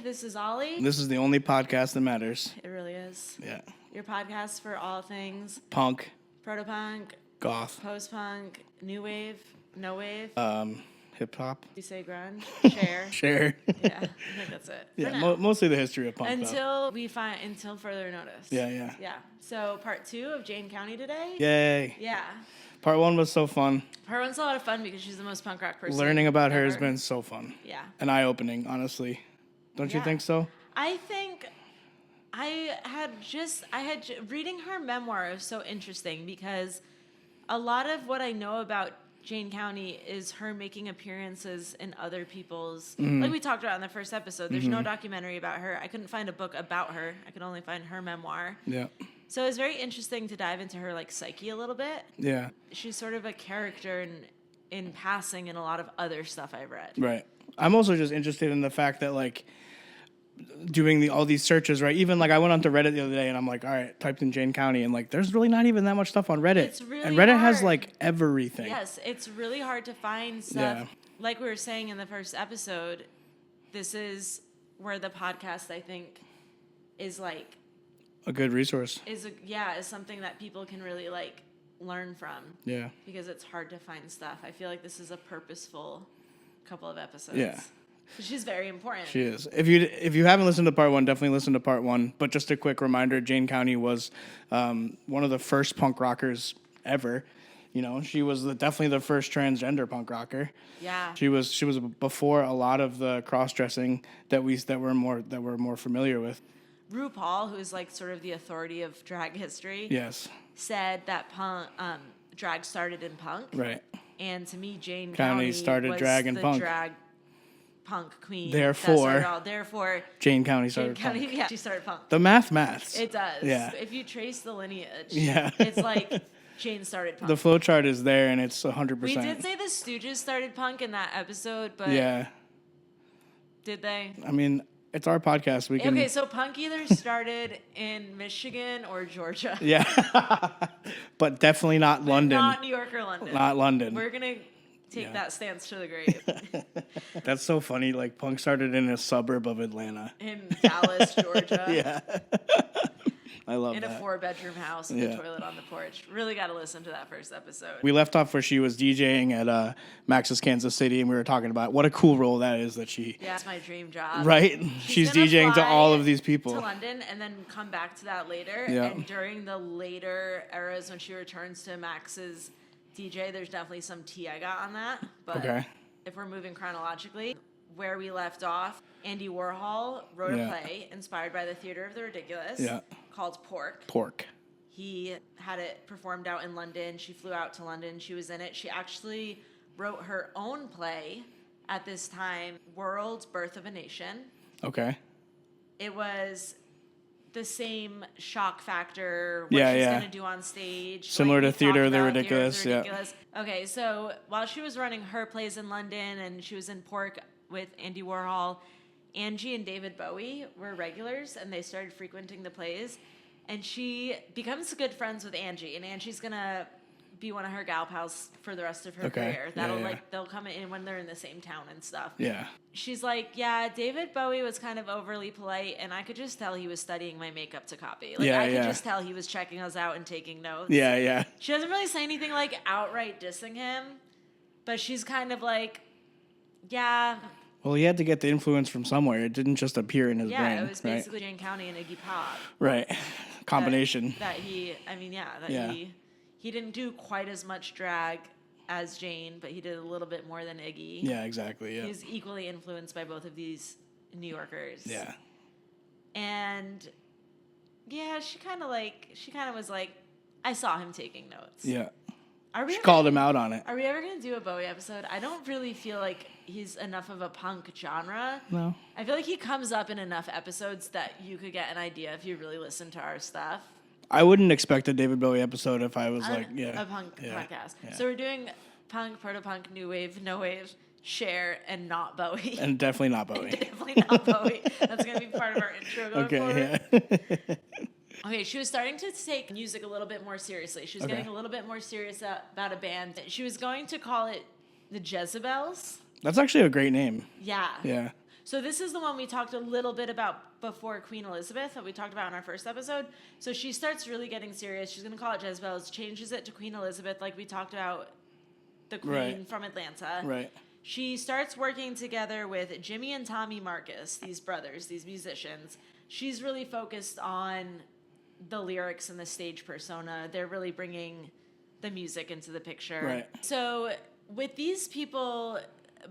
This is Ollie. This is the only podcast that matters. It really is. Yeah. Your podcast for all things Punk, proto-punk, goth, post-punk, new wave, no wave. hip hop. You say grunge, share. Share. Yeah, I think that's it. Yeah, for now. mostly the history of punk. Until further notice. Yeah. Yeah. So part 2 of Jayne County today. Yay. Yeah. Part 1 was so fun. Part 1's a lot of fun because she's the most punk rock person. Learning about her ever. has been so fun. Yeah. And eye-opening, honestly. Don't you think so? I think reading her memoir is so interesting because a lot of what I know about Jayne County is her making appearances in other people's, like we talked about in the first episode, there's no documentary about her. I couldn't find a book about her. I could only find her memoir. Yeah. So it's very interesting to dive into her like psyche a little bit. Yeah. She's sort of a character in passing in a lot of other stuff I've read. Right. I'm also just interested in the fact that like doing all these searches, right? Even like I went onto Reddit the other day and I'm like, all right, typed in Jayne County and like there's really not even that much stuff on Reddit. It's really and Reddit has hard. like everything. Yes, it's really hard to find stuff. Yeah. Like we were saying in the first episode, this is where the podcast I think is like A good resource. is something that people can really like learn from. Yeah. Because it's hard to find stuff. I feel like this is a purposeful couple of episodes. Yeah. She's very important. She is. If you haven't listened to part 1, definitely listen to part 1. But just a quick reminder, Jayne County was one of the first punk rockers ever. You know, she was definitely the first transgender punk rocker. Yeah. She was before a lot of the cross dressing that we're more familiar with. RuPaul, who's like sort of the authority of drag history, Yes. said that drag started in punk. Right. And to me, Jayne County County started was drag and the punk. drag punk queen. Therefore, Therefore, Jayne County Jayne started County, punk. yeah, she started punk. The maths. It does. Yeah. If you trace the lineage, Yeah. it's like Jayne started punk. The flow chart is there, and it's 100%. We did say the Stooges started punk in that episode, but Yeah. did they? I mean, it's our podcast. We can. Okay, so punk either started in Michigan or Georgia. Yeah. But definitely not London. Not New York or London. Not London. We're going to take that stance to the grave. That's so funny. Like, punk started in a suburb of Atlanta. In Dallas, Georgia. Yeah. I love in that. a 4-bedroom house with a toilet on the porch. Really got to listen to that first episode. We left off where she was DJing at Max's Kansas City, and we were talking about what a cool role that is that she... Yeah, it's my dream job. Right? She's gonna DJing to fly all of these people. to London and then come back to that later. Yeah. And during the later eras when she returns to Max's DJ, there's definitely some tea I got on that. But Okay. if we're moving chronologically, where we left off, Andy Warhol wrote a play inspired by the Theater of the Ridiculous called Pork. Pork. He had it performed out in London. She flew out to London. She was in it. She actually wrote her own play at this time, World's Birth of a Nation. Okay. It was the same shock factor, what she's going to do on stage. Similar like to Theater of the Theater Ridiculous. Okay, so while she was running her plays in London and she was in Pork with Andy Warhol, Angie and David Bowie were regulars and they started frequenting the plays. And she becomes good friends with Angie, and Angie's going to be one of her gal pals for the rest of her career. They'll come in when they're in the same town and stuff. Yeah. She's like, yeah, David Bowie was kind of overly polite, and I could just tell he was studying my makeup to copy. Like, I could just tell he was checking us out and taking notes. Yeah. She doesn't really say anything like outright dissing him, but she's kind of like, yeah. Well, he had to get the influence from somewhere. It didn't just appear in his brain. Yeah, it was basically Jayne County and Iggy Pop. Right. Combination. He didn't do quite as much drag as Jayne, but he did a little bit more than Iggy. Yeah, exactly. Yeah. He's equally influenced by both of these New Yorkers. Yeah. And yeah, she kind of was like, I saw him taking notes. Yeah. She called him out on it. Are we ever going to do a Bowie episode? I don't really feel like he's enough of a punk genre. No. I feel like he comes up in enough episodes that you could get an idea if you really listen to our stuff. I wouldn't expect a David Bowie episode if I was a punk podcast. Yeah. So we're doing punk, proto-punk, new wave, no wave, Cher, and not Bowie. And definitely not Bowie. Definitely not Bowie. That's going to be part of our intro going forward. Yeah. Okay, she was starting to take music a little bit more seriously. She was getting a little bit more serious about a band. She was going to call it the Jezebels. That's actually a great name. Yeah. Yeah. So this is the one we talked a little bit about before Queen Elizabeth, that we talked about in our first episode. So she starts really getting serious. She's going to call it Jezebel. Changes it to Queen Elizabeth, like we talked about the Queen from Atlanta. Right. She starts working together with Jimmy and Tommy Marcus, these brothers, these musicians. She's really focused on the lyrics and the stage persona. They're really bringing the music into the picture. Right. So with these people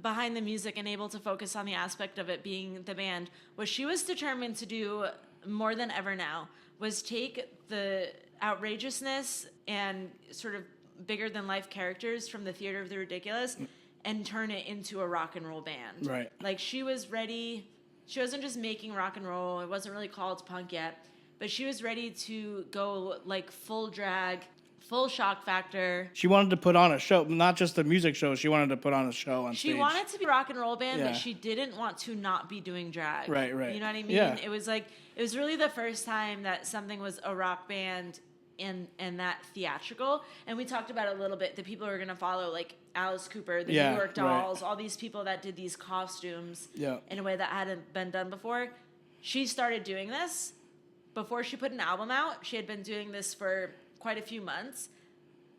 behind the music and able to focus on the aspect of it being the band, what she was determined to do more than ever now was take the outrageousness and sort of bigger than life characters from the Theater of the Ridiculous and turn it into a rock and roll band. Right. Like she was ready. She wasn't just making rock and roll. It wasn't really called punk yet, but she was ready to go like full drag, full shock factor. She wanted to put on a show, not just a music show. She wanted to put on a show on stage. She wanted to be a rock and roll band, Yeah. but she didn't want to not be doing drag. Right, right. You know what I mean? Yeah. It was really the first time that something was a rock band and that theatrical. And we talked about it a little bit. The people who are going to follow, like Alice Cooper, the Yeah, New York right. Dolls, all these people that did these costumes Yeah. in a way that hadn't been done before. She started doing this before she put an album out. She had been doing this for quite a few months.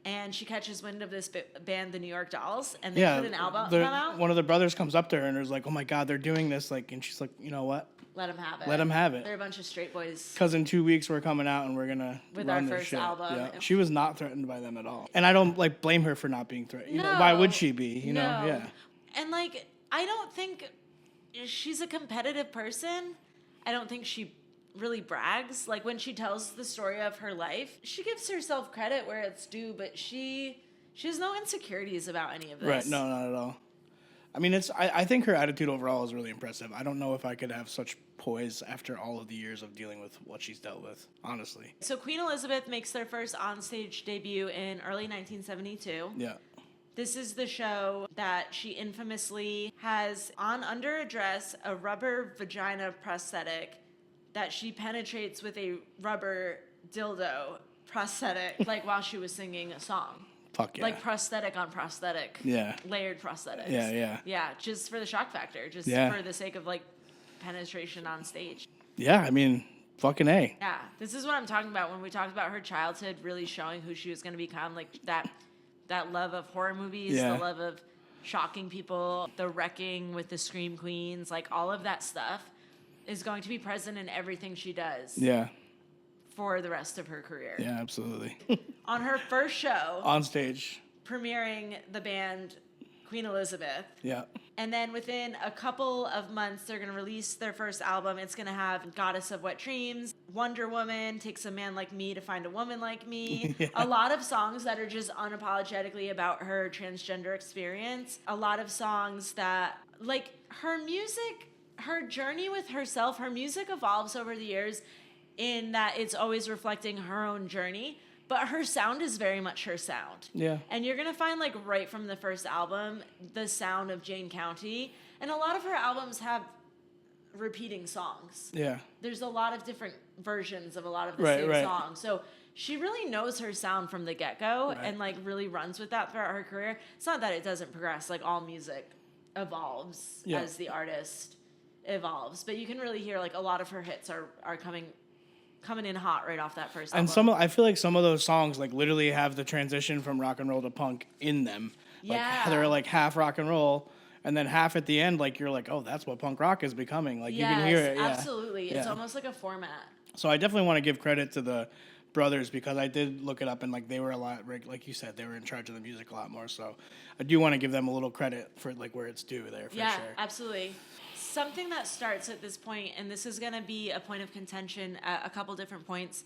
And she catches wind of this band, the New York Dolls, and they put an album out. One of the brothers comes up to her and is like, "Oh my God, they're doing this!" Like, and she's like, "You know what? Let them have it. Let them have it." They're a bunch of straight boys. Because in 2 weeks we're coming out and we're gonna With run our this first shit. album. Yeah. She was not threatened by them at all, and I don't like blame her for not being threatened. You know, No. why would she be? You know, No. yeah. And like, I don't think she's a competitive person. I don't think she really brags. Like when she tells the story of her life, she gives herself credit where it's due, but she has no insecurities about any of this. Right? No, not at all. I mean, I think her attitude overall is really impressive. I don't know if I could have such poise after all of the years of dealing with what she's dealt with, honestly. So Queen Elizabeth makes their first onstage debut in early 1972. Yeah. This is the show that she infamously has on under a dress a rubber vagina prosthetic that she penetrates with a rubber dildo prosthetic, like while she was singing a song. Fuck yeah. Like prosthetic on prosthetic. Yeah. Layered prosthetics. Yeah, yeah. Yeah, just for the shock factor, just Yeah. for the sake of like penetration on stage. Yeah, I mean, fucking A. Yeah, this is what I'm talking about when we talked about her childhood really showing who she was going to become, like that love of horror movies, Yeah. the love of shocking people, the wrecking with the Scream Queens, like all of that stuff is going to be present in everything she does Yeah. for the rest of her career. Yeah, absolutely. On her first show, On stage. premiering the band Queen Elizabeth, Yeah. and then within a couple of months, they're going to release their first album. It's going to have Goddess of Wet Dreams, Wonder Woman, Takes a Man Like Me to Find a Woman Like Me. Yeah. A lot of songs that are just unapologetically about her transgender experience. A lot of songs that, like, her music, her journey with herself, her music evolves over the years in that it's always reflecting her own journey. But her sound is very much her sound. Yeah. And you're going to find, like, right from the first album, the sound of Jayne County. And a lot of her albums have repeating songs. Yeah. There's a lot of different versions of a lot of the Right, same right. songs. So she really knows her sound from the get-go Right. and, like, really runs with that throughout her career. It's not that it doesn't progress. Like, all music evolves Yeah. as the artist evolves. But you can really hear, like, a lot of her hits are coming in hot right off that first album. And I feel like some of those songs like literally have the transition from rock and roll to punk in them. Like, Yeah. they're like half rock and roll, and then half at the end, like you're like, oh, that's what punk rock is becoming. Like you can hear it. Yeah. Absolutely. It's Yeah. almost like a format. So I definitely want to give credit to the brothers because I did look it up and like they were a lot, like you said, they were in charge of the music a lot more. So I do want to give them a little credit for like where it's due there for Yeah, sure. absolutely. Something that starts at this point, and this is going to be a point of contention at a couple different points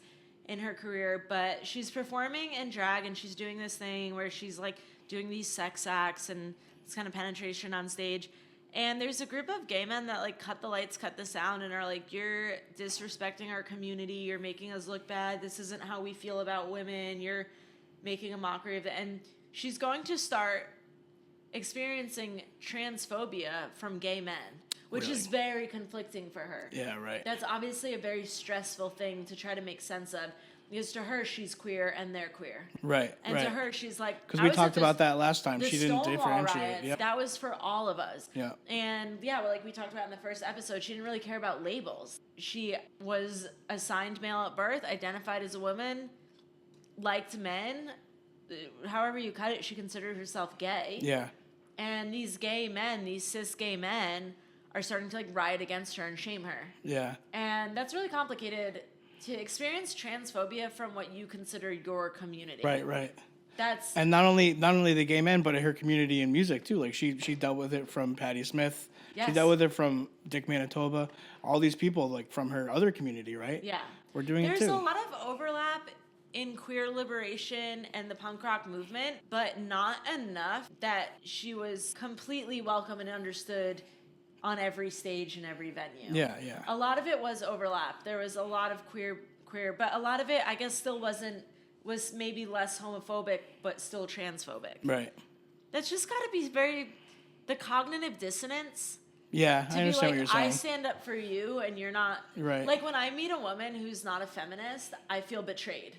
in her career, but she's performing in drag and she's doing this thing where she's like doing these sex acts and this kind of penetration on stage. And there's a group of gay men that like cut the lights, cut the sound, and are like, you're disrespecting our community. You're making us look bad. This isn't how we feel about women. You're making a mockery of it. And she's going to start experiencing transphobia from gay men. which is very conflicting for her. Yeah, right. That's obviously a very stressful thing to try to make sense of. Because to her, she's queer and they're queer. Right, And to her, she's like... Because we talked about that last time. She didn't differentiate. Riots, Yep. that was for all of us. Yeah. And like we talked about in the first episode, she didn't really care about labels. She was assigned male at birth, identified as a woman, liked men. However you cut it, she considered herself gay. Yeah. And these gay men, these cis gay men, are starting to like riot against her and shame her. Yeah. And that's really complicated to experience transphobia from what you consider your community. Right. That's and not only the gay men, but her community in music too. Like she dealt with it from Patti Smith. Yes. She dealt with it from Dick Manitoba. All these people like from her other community, right? Yeah. We're doing it too. There's a lot of overlap in queer liberation and the punk rock movement, but not enough that she was completely welcome and understood on every stage and every venue. Yeah. A lot of it was overlap. There was a lot of queer, but a lot of it, I guess, still was maybe less homophobic, but still transphobic. Right. That's just got to be the cognitive dissonance. Yeah, I understand what you're saying. I stand up for you and you're not. Right. Like when I meet a woman who's not a feminist, I feel betrayed.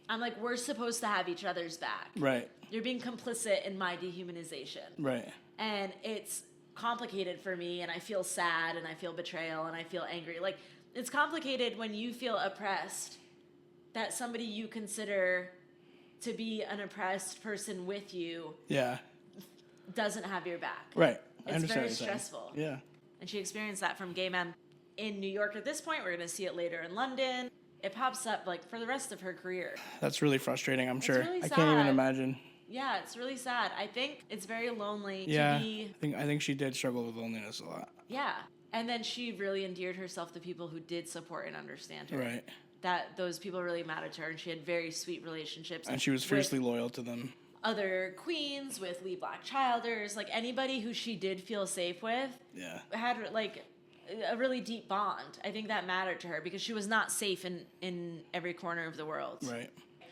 I'm like, we're supposed to have each other's back. Right. You're being complicit in my dehumanization. Right. And it's complicated for me, and I feel sad, and I feel betrayal, and I feel angry. Like, it's complicated when you feel oppressed that somebody you consider to be an oppressed person with you doesn't have your back. Right. It's very stressful. Yeah. And she experienced that from gay men in New York at this point. We're going to see it later in London. It pops up like for the rest of her career. That's really frustrating, I'm sure. Really I can't even sad. imagine. Yeah, it's really sad. I think it's very lonely Yeah, to be... I think she did struggle with loneliness a lot. Yeah. And then she really endeared herself to people who did support and understand her. Right. That those people really mattered to her, and she had very sweet relationships. And she was fiercely loyal to them. Other queens, with Lee Black Childers, like anybody who she did feel safe with had like a really deep bond. I think that mattered to her because she was not safe in every corner of the world. Right.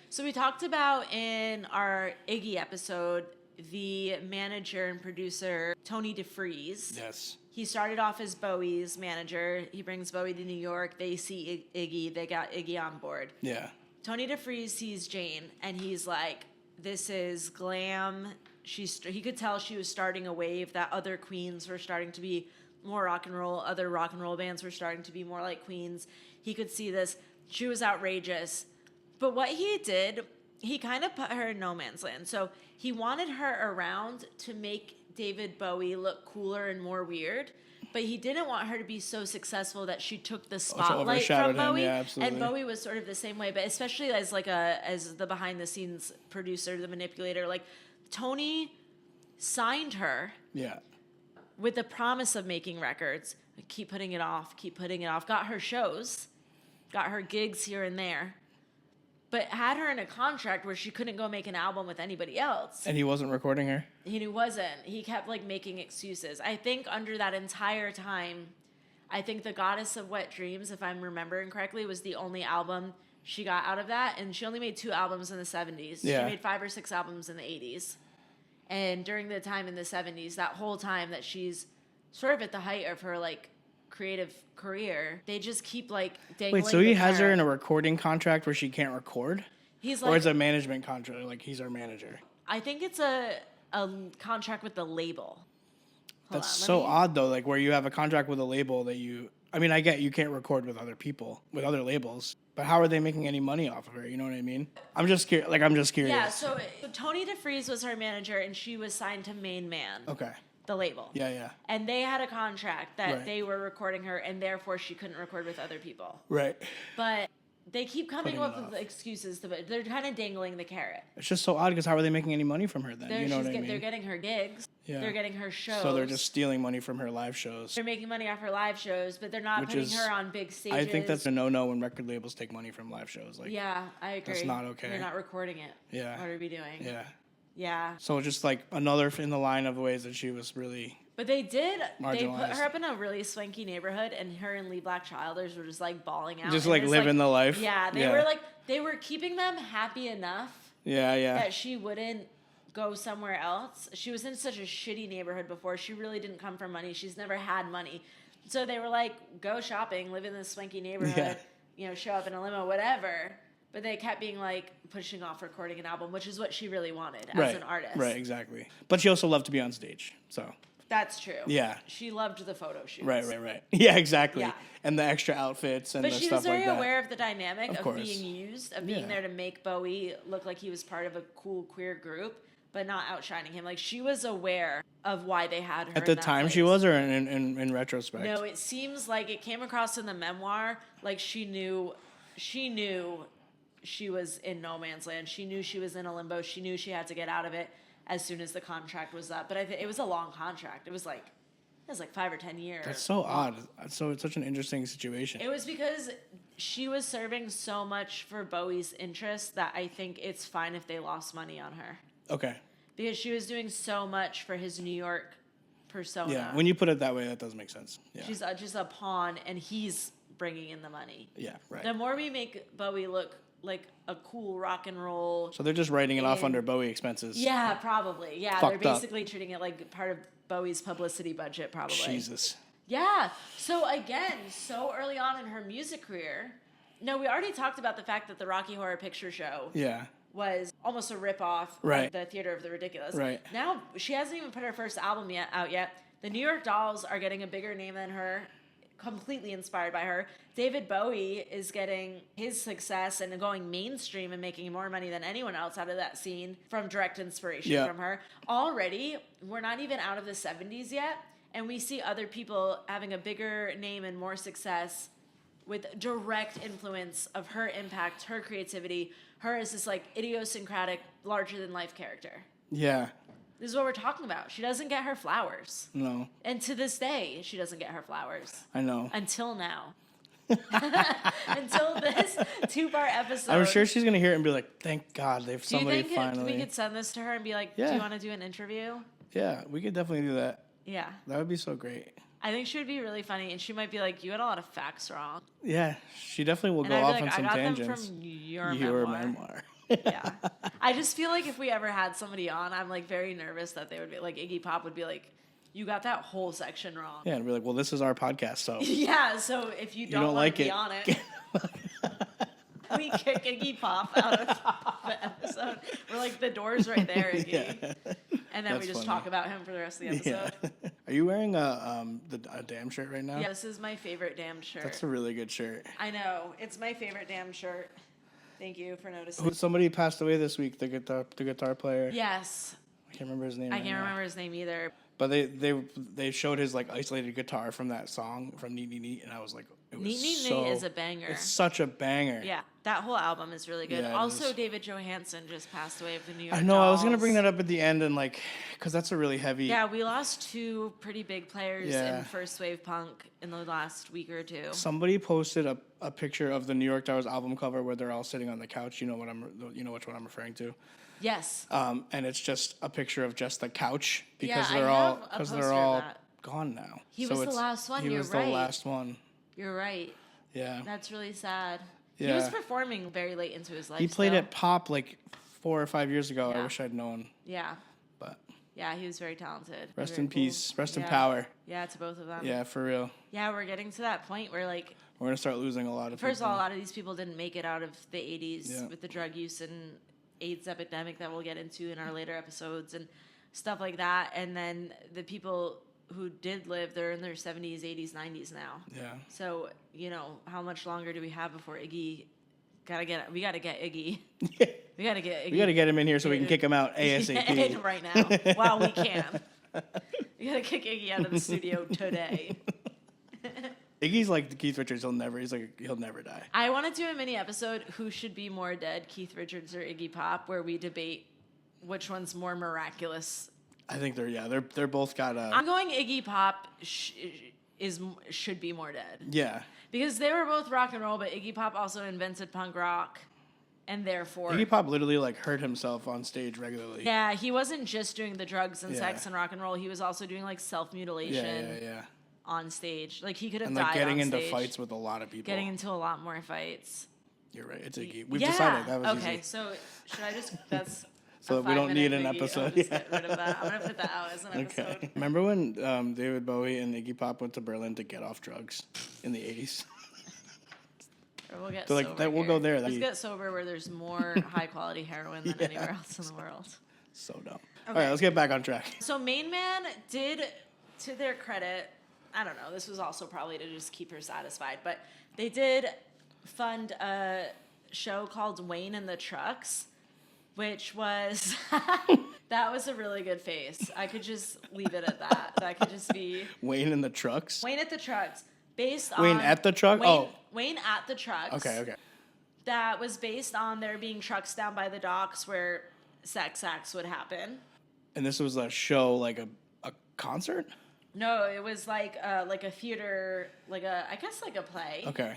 So we talked about in our Iggy episode the manager and producer Tony DeFries. Yes. He started off as Bowie's manager. He brings Bowie to New York. They see Iggy. They got Iggy on board. Yeah. Tony DeFries sees Jayne, and he's like, this is glam. He could tell she was starting a wave that other queens were starting to be more rock and roll. Other rock and roll bands were starting to be more like Queens. He could see this. She was outrageous. But what he did, he kind of put her in no man's land. So he wanted her around to make David Bowie look cooler and more weird. But he didn't want her to be so successful that she took the spotlight from Bowie. Yeah, absolutely. And Bowie was sort of the same way, but especially as like as the behind the scenes producer, the manipulator, like Tony signed her with the promise of making records. Keep putting it off, got her shows, got her gigs here and there, but had her in a contract where she couldn't go make an album with anybody else. And he wasn't recording her? He wasn't. He kept like making excuses. I think under that entire time, I think The Goddess of Wet Dreams, if I'm remembering correctly, was the only album she got out of that. And she only made 2 albums in the 70s. Yeah. She made 5 or 6 albums in the 80s. And during the time in the 70s, that whole time that she's sort of at the height of her like creative career, they just keep like dangling. Wait, so he has her in a recording contract where she can't record? He's like, or it's a management contract, like he's our manager? I think it's a contract with the label. That's so odd though, like where you have a contract with a label that I mean, I get you can't record with other people, with other labels, but how are they making any money off of her? You know what I mean? I'm just curious. Yeah, so Tony DeFries was her manager, and she was signed to Main Man. Okay. The label. Yeah. And they had a contract that they were recording her, and therefore she couldn't record with other people. Right. But they keep coming up with excuses. They're kind of dangling the carrot. It's just so odd because how are they making any money from her then? You know what I mean? They're getting her gigs. Yeah. They're getting her shows. So they're just stealing money from her live shows. They're making money off her live shows, but they're not putting her on big stages. I think that's a no-no when record labels take money from live shows. Like, yeah, I agree. That's not okay. They're not recording it. Yeah. What are we doing? Yeah. Yeah. So just like another in the line of ways that she was really... But they did. They put her up in a really swanky neighborhood, and her and Lee Black Childers were just like bawling out. Just like living the life. Yeah, they were keeping them happy enough. Yeah. That she wouldn't go somewhere else. She was in such a shitty neighborhood before. She really didn't come from money. She's never had money. So they were like, go shopping, live in this swanky neighborhood, show up in a limo, whatever. But they kept being like pushing off recording an album, which is what she really wanted as an artist. Right, exactly. But she also loved to be on stage, so. That's true. Yeah. She loved the photo shoots. Right. Yeah, exactly. Yeah. And the extra outfits and the stuff like that. But she was very aware of the dynamic of being used, of being Yeah. there to make Bowie look like he was part of a cool queer group, but not outshining him. Like, she was aware of why they had her At the in that time place. she was, or in retrospect? No, it seems like it came across in the memoir like she knew she was in no man's land. She knew she was in a limbo. She knew she had to get out of it as soon as the contract was up. But I think it was a long contract. It was like 5 or 10 years. That's so odd. So it's such an interesting situation. It was because she was serving so much for Bowie's interest that I think it's fine if they lost money on her. Okay. Because she was doing so much for his New York persona. Yeah, when you put it that way, that does make sense. Yeah. She's just a pawn, and he's bringing in the money. Yeah, right. The more we make Bowie look like a cool rock and roll. So they're just writing it off under Bowie expenses. Yeah, probably. Yeah, Fucked they're up. basically treating it like part of Bowie's publicity budget, probably. Jesus. Yeah. So again, so early on in her music career. No, we already talked about the fact that the Rocky Horror Picture Show was almost a ripoff of the Theater of the Ridiculous. Right. Now, she hasn't even put her first album out yet. The New York Dolls are getting a bigger name than her, completely inspired by her. David Bowie is getting his success and going mainstream and making more money than anyone else out of that scene from direct inspiration from her. Already, we're not even out of the 70s yet, and we see other people having a bigger name and more success with direct influence of her impact, her creativity, her as this like idiosyncratic, larger than life character. Yeah. This is what we're talking about. She doesn't get her flowers. No. And to this day, she doesn't get her flowers. I know. Until now. Until this 2-part episode. I'm sure she's going to hear it and be like, thank God they've Do you somebody think finally. we could send this to her and be like, do you want to do an interview? Yeah, we could definitely do that. Yeah. That would be so great. I think she would be really funny, and she might be like, you had a lot of facts wrong. Yeah, she definitely will And go I'd off be like, on some I got tangents. them from your memoir. Yeah. I just feel like if we ever had somebody on, I'm like very nervous that they would be like, Iggy Pop would be like, you got that whole section wrong. Yeah, and be like, well, this is our podcast, so. Yeah, so if you don't want like to be it. on it, we kick Iggy Pop out of the episode. We're like, the door's right there, Iggy. Yeah. And then we just talk about him for the rest of the episode. Yeah. Are you wearing a damn shirt right now? Yeah, this is my favorite damn shirt. That's a really good shirt. I know. It's my favorite damn shirt. Thank you for noticing. Somebody passed away this week, the guitar player. Yes. I can't remember his name. I can't remember his name either. But they showed his like isolated guitar from that song from Neat Neat Neat, and I was like, it was Neat Neat so, Neat is a banger. It's such a banger. Yeah, that whole album is really good. Yeah, it Also, is. David Johansen just passed away of the New York I know. I was gonna Dolls. bring that up at the end, and like, cause that's a really heavy. Yeah, we lost 2 pretty big players Yeah. in first wave punk in the last week or 2. Somebody posted a picture of the New York Dolls album cover where they're all sitting on the couch. You know which one I'm referring to. Yes. And it's just a picture of just the couch because Yeah, they're I all have a because poster they're of all that. gone now. He So was the it's- last one, He you're was right. the last one. You're right. Yeah. That's really sad. Yeah. He was performing very late into his life. He played still. at Pop like 4 or 5 years ago. Yeah. I wish I'd known, Yeah. but Yeah, he was very talented. rest Very in cool. peace. Rest in Yeah. power. Yeah, to both of them. Yeah, for real. Yeah, we're getting to that point where, like, We're gonna start losing a lot of. first of people. all, a lot of these people didn't make it out of the 80s Yeah. with the drug use and AIDS epidemic that we'll get into in our later episodes and stuff like that. And then the people who did live, they're in their 70s, 80s, 90s now. Yeah. So, how much longer do we have before Iggy? We gotta get Iggy. We gotta get Iggy. We gotta get him in here so we can kick him out ASAP. Right now. While we can. We gotta kick Iggy out of the studio today. Iggy's like Keith Richards. He'll never die. I want to do a mini episode, Who Should Be More Dead, Keith Richards or Iggy Pop, where we debate which one's more miraculous. I think they're both got I'm going Iggy Pop should be more dead. Yeah. Because they were both rock and roll, but Iggy Pop also invented punk rock, and therefore... Iggy Pop literally like hurt himself on stage regularly. Yeah, he wasn't just doing the drugs and sex and rock and roll. He was also doing like self-mutilation Yeah. on stage. Like he could have And died like getting on into stage. fights with a lot of people. Getting into a lot more fights. You're right. It's Iggy. We've decided that was okay, easy. so should I just... That's... so that we don't need an episode. Just get rid of that. I'm gonna put that out as an episode. Okay. Remember when David Bowie and Iggy Pop went to Berlin to get off drugs in the 80s? Or we'll get They're sober. like, we'll go there. Let's get sober where there's more high quality heroin than anywhere else in the world. So dumb. Okay. All right, let's get back on track. So Main Man did, to their credit, I don't know, this was also probably to just keep her satisfied, but they did fund a show called Wayne and the Trucks, which was, that was a really good face. I could just leave it at that. That could just be... Wayne and the Trucks? Wayne at the Trucks. Based on... Wayne at the Truck? Wayne at the Trucks. Okay. That was based on there being trucks down by the docks where sex acts would happen. And this was a show, like a concert? No, it was like a theater, I guess like a play. Okay.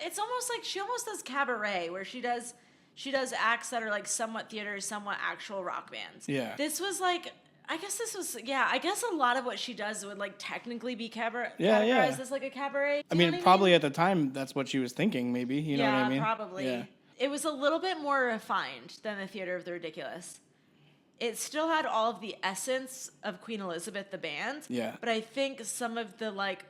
It's almost like she almost does cabaret, where she does acts that are like somewhat theater, somewhat actual rock bands. Yeah. This was like, I guess a lot of what she does would like technically be cabaret. Yeah. Categorized as like a cabaret. I mean, probably at the time that's what she was thinking. Maybe you know what I mean? Probably. Yeah. It was a little bit more refined than the Theater of the Ridiculous. It still had all of the essence of Queen Elizabeth, the band. Yeah. But I think some of the like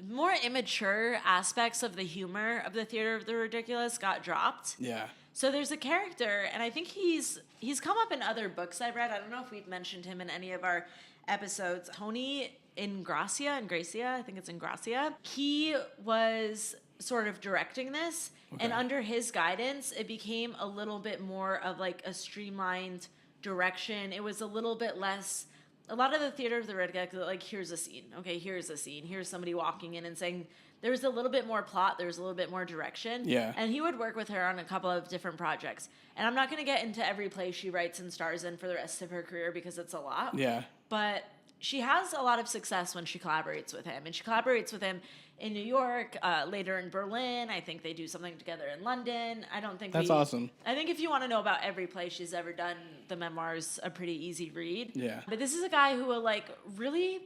more immature aspects of the humor of the Theater of the Ridiculous got dropped. Yeah. So there's a character, and I think he's come up in other books I've read. I don't know if we've mentioned him in any of our episodes. Tony Ingracia, I think it's Ingracia. He was sort of directing this, and under his guidance, it became a little bit more of like a streamlined direction. It was a little bit less. A lot of the Theater of the Ridiculous, like, here's a scene. Okay, here's a scene. Here's somebody walking in and saying, there was a little bit more plot. There was a little bit more direction. Yeah. And he would work with her on a couple of different projects. And I'm not going to get into every play she writes and stars in for the rest of her career because it's a lot. Yeah. But she has a lot of success when she collaborates with him. And she collaborates with him in New York, later in Berlin. I think they do something together in London. That's awesome. I think if you want to know about every play she's ever done, the memoir's a pretty easy read. Yeah. But this is a guy who will like really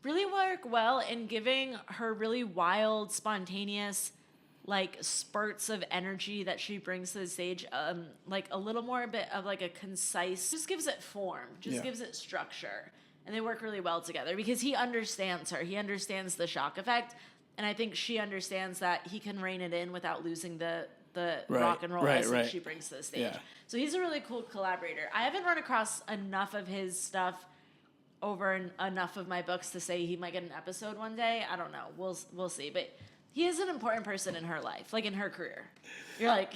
work well in giving her really wild, spontaneous, like spurts of energy that she brings to the stage. Like a little more bit of like a concise, just gives it form, gives it structure. And they work really well together because he understands her. He understands the shock effect. And I think she understands that he can rein it in without losing the rock and roll essence she brings to the stage. Yeah. So he's a really cool collaborator. I haven't run across enough of his stuff over enough of my books to say he might get an episode one day. I don't know. We'll see. But he is an important person in her life, like in her career. You're like.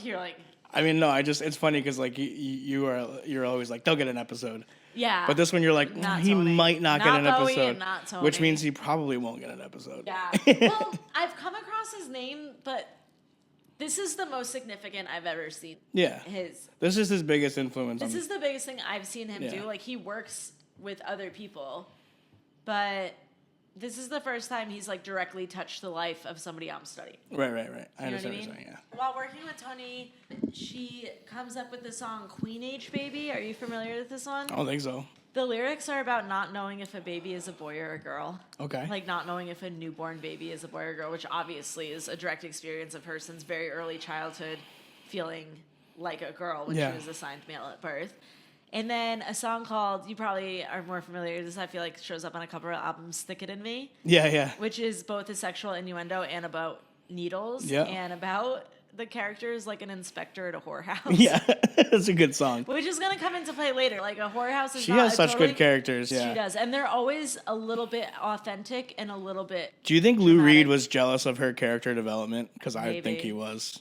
I mean, no. It's funny because like you're always like they'll get an episode. Yeah. But this one you're like he might not get an Bowie episode, and not Tony. which means he probably won't get an episode. Yeah. Well, I've come across his name, but this is the most significant I've ever seen. Yeah. This is his biggest influence. This is the biggest thing I've seen him do. Like, he works with other people, but this is the first time he's like directly touched the life of somebody I'm studying. Right. I You know what I understand mean? what you're saying, yeah. While working with Tony, she comes up with the song Queen Age Baby. Are you familiar with this one? I don't think so. The lyrics are about not knowing if a baby is a boy or a girl. Okay. Like not knowing if a newborn baby is a boy or a girl, which obviously is a direct experience of her since very early childhood feeling like a girl when she was assigned male at birth. And then a song called, you probably are more familiar with this, I feel like it shows up on a couple of albums, Stick It In Me. Yeah. Which is both a sexual innuendo and about needles. Yeah. And about the character is like an inspector at a whorehouse. Yeah, it's a good song. Which is going to come into play later. Like a whorehouse is She has such good characters, yeah. She does. And they're always a little bit authentic and a little bit Do you think Lou dramatic. Reed was jealous of her character development? Because I think Maybe. he was.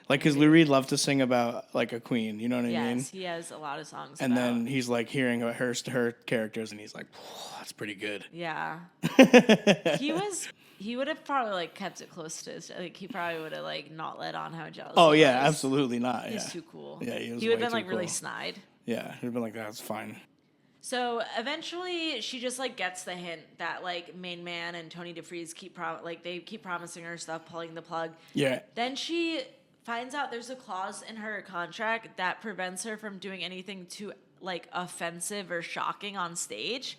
Like, because Lou Reed loved to sing about, like, a queen, you know what I mean? Yes, he has a lot of songs And about. then he's, like, hearing about her characters, and he's like, that's pretty good. Yeah. He would have probably, like, kept it close to his, like, he probably would have, like, not let on how jealous Oh, he yeah, was. absolutely not. He's Yeah. too cool. Yeah, he was He would way have been, too like, really cool. snide. Yeah, he'd been like, that's fine. So eventually, she just like gets the hint that like Main Man and Tony DeFries keep promising her stuff, pulling the plug. Yeah. Then she finds out there's a clause in her contract that prevents her from doing anything too like offensive or shocking on stage.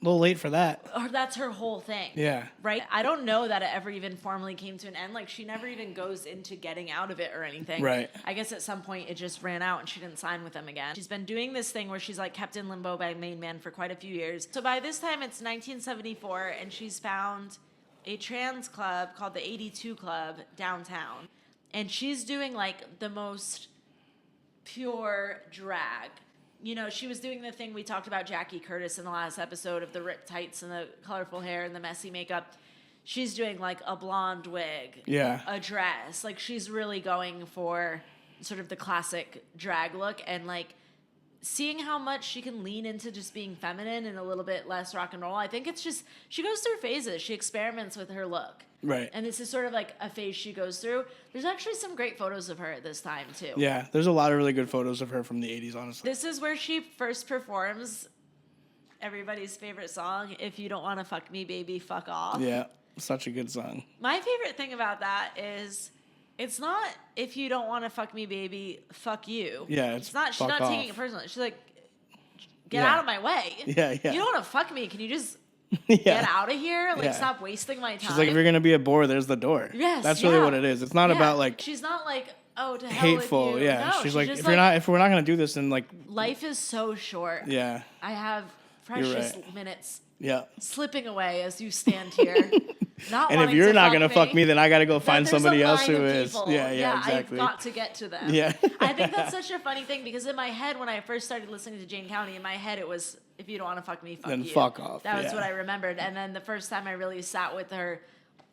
little late for that. Or that's her whole thing. Yeah. Right? I don't know that it ever even formally came to an end. Like, she never even goes into getting out of it or anything. Right. I guess at some point it just ran out and she didn't sign with them again. She's been doing this thing where she's like kept in limbo by Main Man for quite a few years. So by this time it's 1974 and she's found a trans club called the 82 Club downtown. And she's doing like the most pure drag. You know, she was doing the thing we talked about Jackie Curtis in the last episode of the ripped tights and the colorful hair and the messy makeup. She's doing like a blonde wig, a dress. Like, she's really going for sort of the classic drag look and like seeing how much she can lean into just being feminine and a little bit less rock and roll. I think it's just, she goes through phases. She experiments with her look. Right. And this is sort of like a phase she goes through. There's actually some great photos of her at this time, too. Yeah, there's a lot of really good photos of her from the 80s, honestly. This is where she first performs everybody's favorite song, If You Don't Want to Fuck Me, Baby, Fuck Off. Yeah, such a good song. My favorite thing about that is it's not if you don't want to fuck me, baby, fuck you. Yeah, it's not. She's not taking it personally. She's like, get Yeah. out of my way. Yeah. You don't want to fuck me. Can you just Yeah. get out of here? Like, Yeah. stop wasting my time. She's like, if you're going to be a bore, there's the door. Yes, That's really yeah. what it is. It's not Yeah. about like She's not like, oh, to hell hateful. with you. Yeah. No, she's like, just if we're not going to do this, then like, life is so short. yeah. I have precious right. minutes Yeah. slipping away as you stand here. Not And if wanting you're to not fuck going to fuck me, then I got to go find there's somebody a else line who of is. people. Yeah, exactly. I've got to get to them. Yeah. I think that's such a funny thing because in my head, when I first started listening to Jayne County, in my head it was, if you don't want to fuck me, fuck Then you. fuck off, That was yeah. what I remembered. And then the first time I really sat with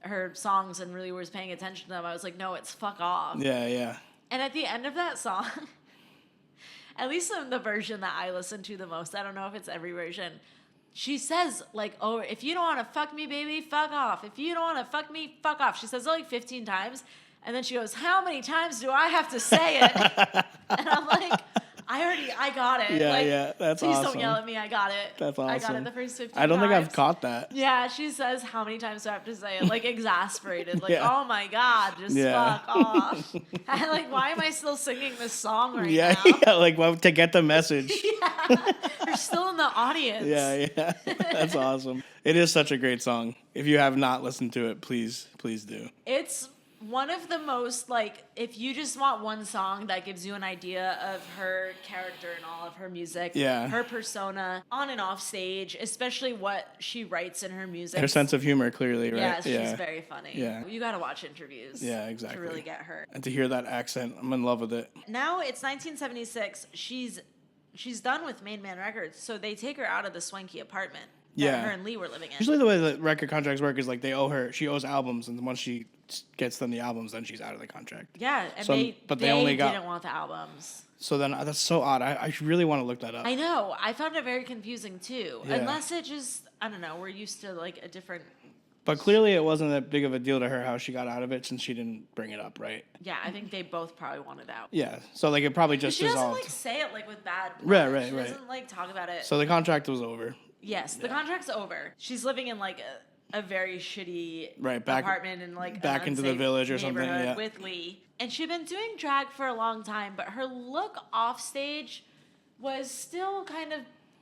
her songs and really was paying attention to them, I was like, no, it's fuck off. Yeah. And at the end of that song, at least in the version that I listen to the most, I don't know if it's every version, she says, like, oh, if you don't want to fuck me, baby, fuck off. If you don't want to fuck me, fuck off. She says it like 15 times. And then she goes, how many times do I have to say it? And I'm like, I got it. Yeah, like, yeah, that's please awesome. don't yell at me. I got it. That's awesome. I got it the first 15 I don't think I've times. caught that. Yeah, she says, how many times do I have to say it? Like, exasperated. Like, Yeah. oh my God, just Yeah. fuck off. I'm like, why am I still singing this song right Yeah, now? yeah, like well, to get the message. You're still in the audience. Yeah. That's awesome. It is such a great song. If you have not listened to it, please do. It's one of the most, like, if you just want one song that gives you an idea of her character and all of her music, Yeah. her persona on and off stage, especially what she writes in her music. Her sense of humor, clearly, right? Yes, she's very funny. Yeah. You got to watch interviews. Yeah, exactly. To really get her. And to hear that accent, I'm in love with it. Now it's 1976. She's done with Main Man Records, so they take her out of the swanky apartment that Yeah. her and Lee were living in. Usually the way that record contracts work is like she owes albums, and once she gets them the albums, then she's out of the contract. Yeah, and So- they but they only got- didn't want the albums. So then that's so odd. I really want to look that up. I know. I found it very confusing too. Yeah. Unless it just, I don't know, we're used to like a different. But clearly it wasn't that big of a deal to her how she got out of it since she didn't bring it up, right? Yeah, I think they both probably wanted out. Yeah. So like it probably just She doesn't dissolved. like say it like with bad. Right, blood. right, She right. doesn't like talk about it. So the contract was over. Yes, the contract's over. She's living in like a very shitty Right, back- apartment in like back an into the unsafe village or something, neighborhood yeah. with Lee. And she'd been doing drag for a long time, but her look off stage was still kind of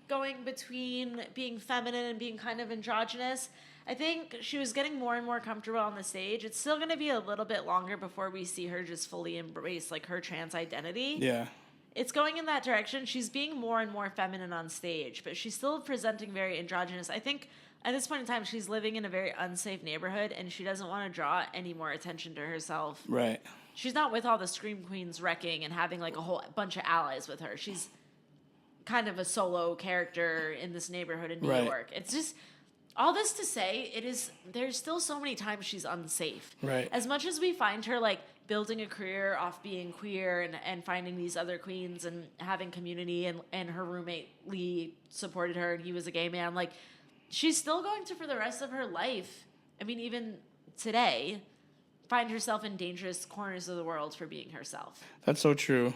going between being feminine and being kind of androgynous. I think she was getting more and more comfortable on the stage. It's still going to be a little bit longer before we see her just fully embrace like her trans identity. Yeah. It's going in that direction. She's being more and more feminine on stage, but she's still presenting very androgynous. I think at this point in time, she's living in a very unsafe neighborhood, and she doesn't want to draw any more attention to herself. Right. She's not with all the Scream Queens wrecking and having like a whole bunch of allies with her. She's kind of a solo character in this neighborhood in New Right. York. It's just all this to say, there's still so many times she's unsafe. Right. As much as we find her like building a career off being queer and finding these other queens and having community and her roommate Lee supported her and he was a gay man, like she's still going to for the rest of her life. I mean, even today, find herself in dangerous corners of the world for being herself. That's so true.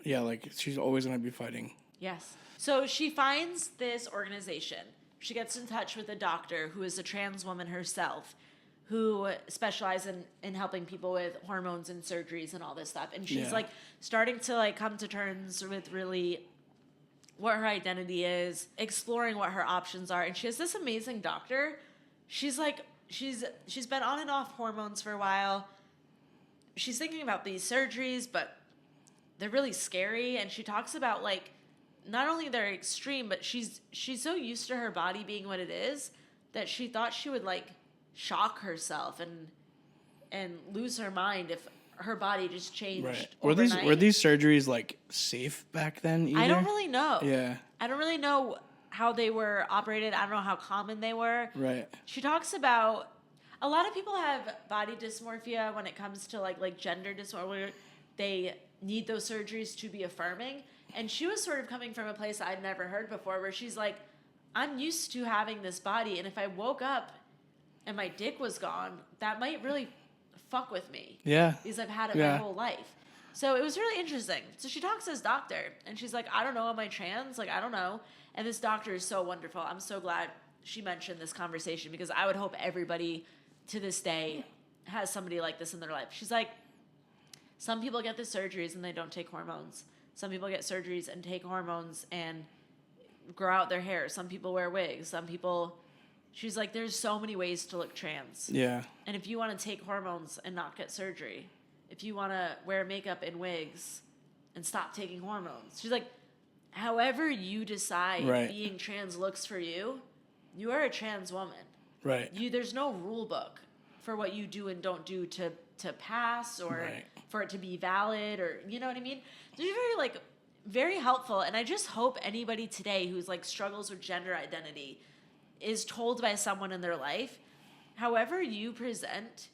Yeah, like she's always going to be fighting. Yes. So she finds this organization. She gets in touch with a doctor who is a trans woman herself who specializes in helping people with hormones and surgeries and all this stuff. And she's Yeah. like starting to like come to terms with really what her identity is, exploring what her options are. And she has this amazing doctor. She's like, she's been on and off hormones for a while. She's thinking about these surgeries, but they're really scary. And she talks about, like, not only they're extreme, but she's so used to her body being what it is that she thought she would, like, shock herself and lose her mind if her body just changed. Right. Overnight. Were these surgeries like safe back then either? I don't really know. Yeah. I don't really know how they were operated. I don't know how common they were. Right. She talks about a lot of people have body dysmorphia when it comes to like gender dysphoria, where they need those surgeries to be affirming. And she was sort of coming from a place I'd never heard before, where she's like, I'm used to having this body, and if I woke up and my dick was gone, that might really fuck with me. Yeah. Because I've had it my whole life. So it was really interesting. So she talks to this doctor, and she's like, I don't know, am I trans? Like, I don't know. And this doctor is so wonderful. I'm so glad she mentioned this conversation, because I would hope everybody to this day has somebody like this in their life. She's like, some people get the surgeries and they don't take hormones. Some people get surgeries and take hormones and grow out their hair. Some people wear wigs. Some people... She's like, there's so many ways to look trans. Yeah. And if you want to take hormones and not get surgery, if you want to wear makeup and wigs and stop taking hormones, she's like, however you decide being trans looks for you, you are a trans woman. Right. There's no rule book for what you do and don't do to pass or for it to be valid, or, you know what I mean? They're very helpful. And I just hope anybody today who's like struggles with gender identity is told by someone in their life, however you present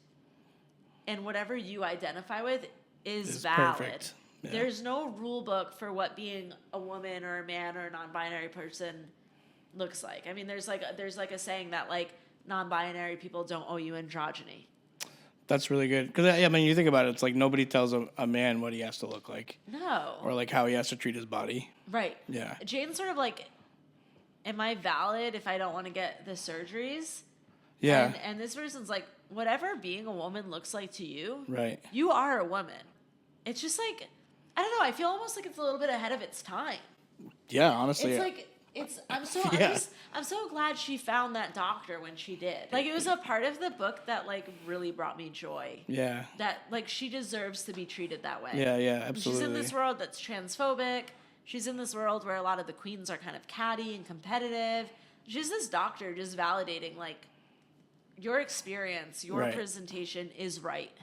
and whatever you identify with is valid. Perfect. Yeah. There's no rule book for what being a woman or a man or a non-binary person looks like. I mean, there's like a saying that like non-binary people don't owe you androgyny. That's really good. Because, I mean, you think about it, it's like nobody tells a man what he has to look like. No. Or like how he has to treat his body. Right. Yeah. Jayne's sort of like, am I valid if I don't want to get the surgeries? Yeah. And this person's like, whatever being a woman looks like to you, right. You are a woman. It's just like, I don't know, I feel almost like it's a little bit ahead of its time. Yeah, honestly. It's like, I'm so glad she found that doctor when she did. Like, it was a part of the book that like really brought me joy. Yeah. That like she deserves to be treated that way. Yeah, absolutely. She's in this world that's transphobic. She's in this world where a lot of the queens are kind of catty and competitive. She's this doctor just validating, like, your experience, your presentation is right.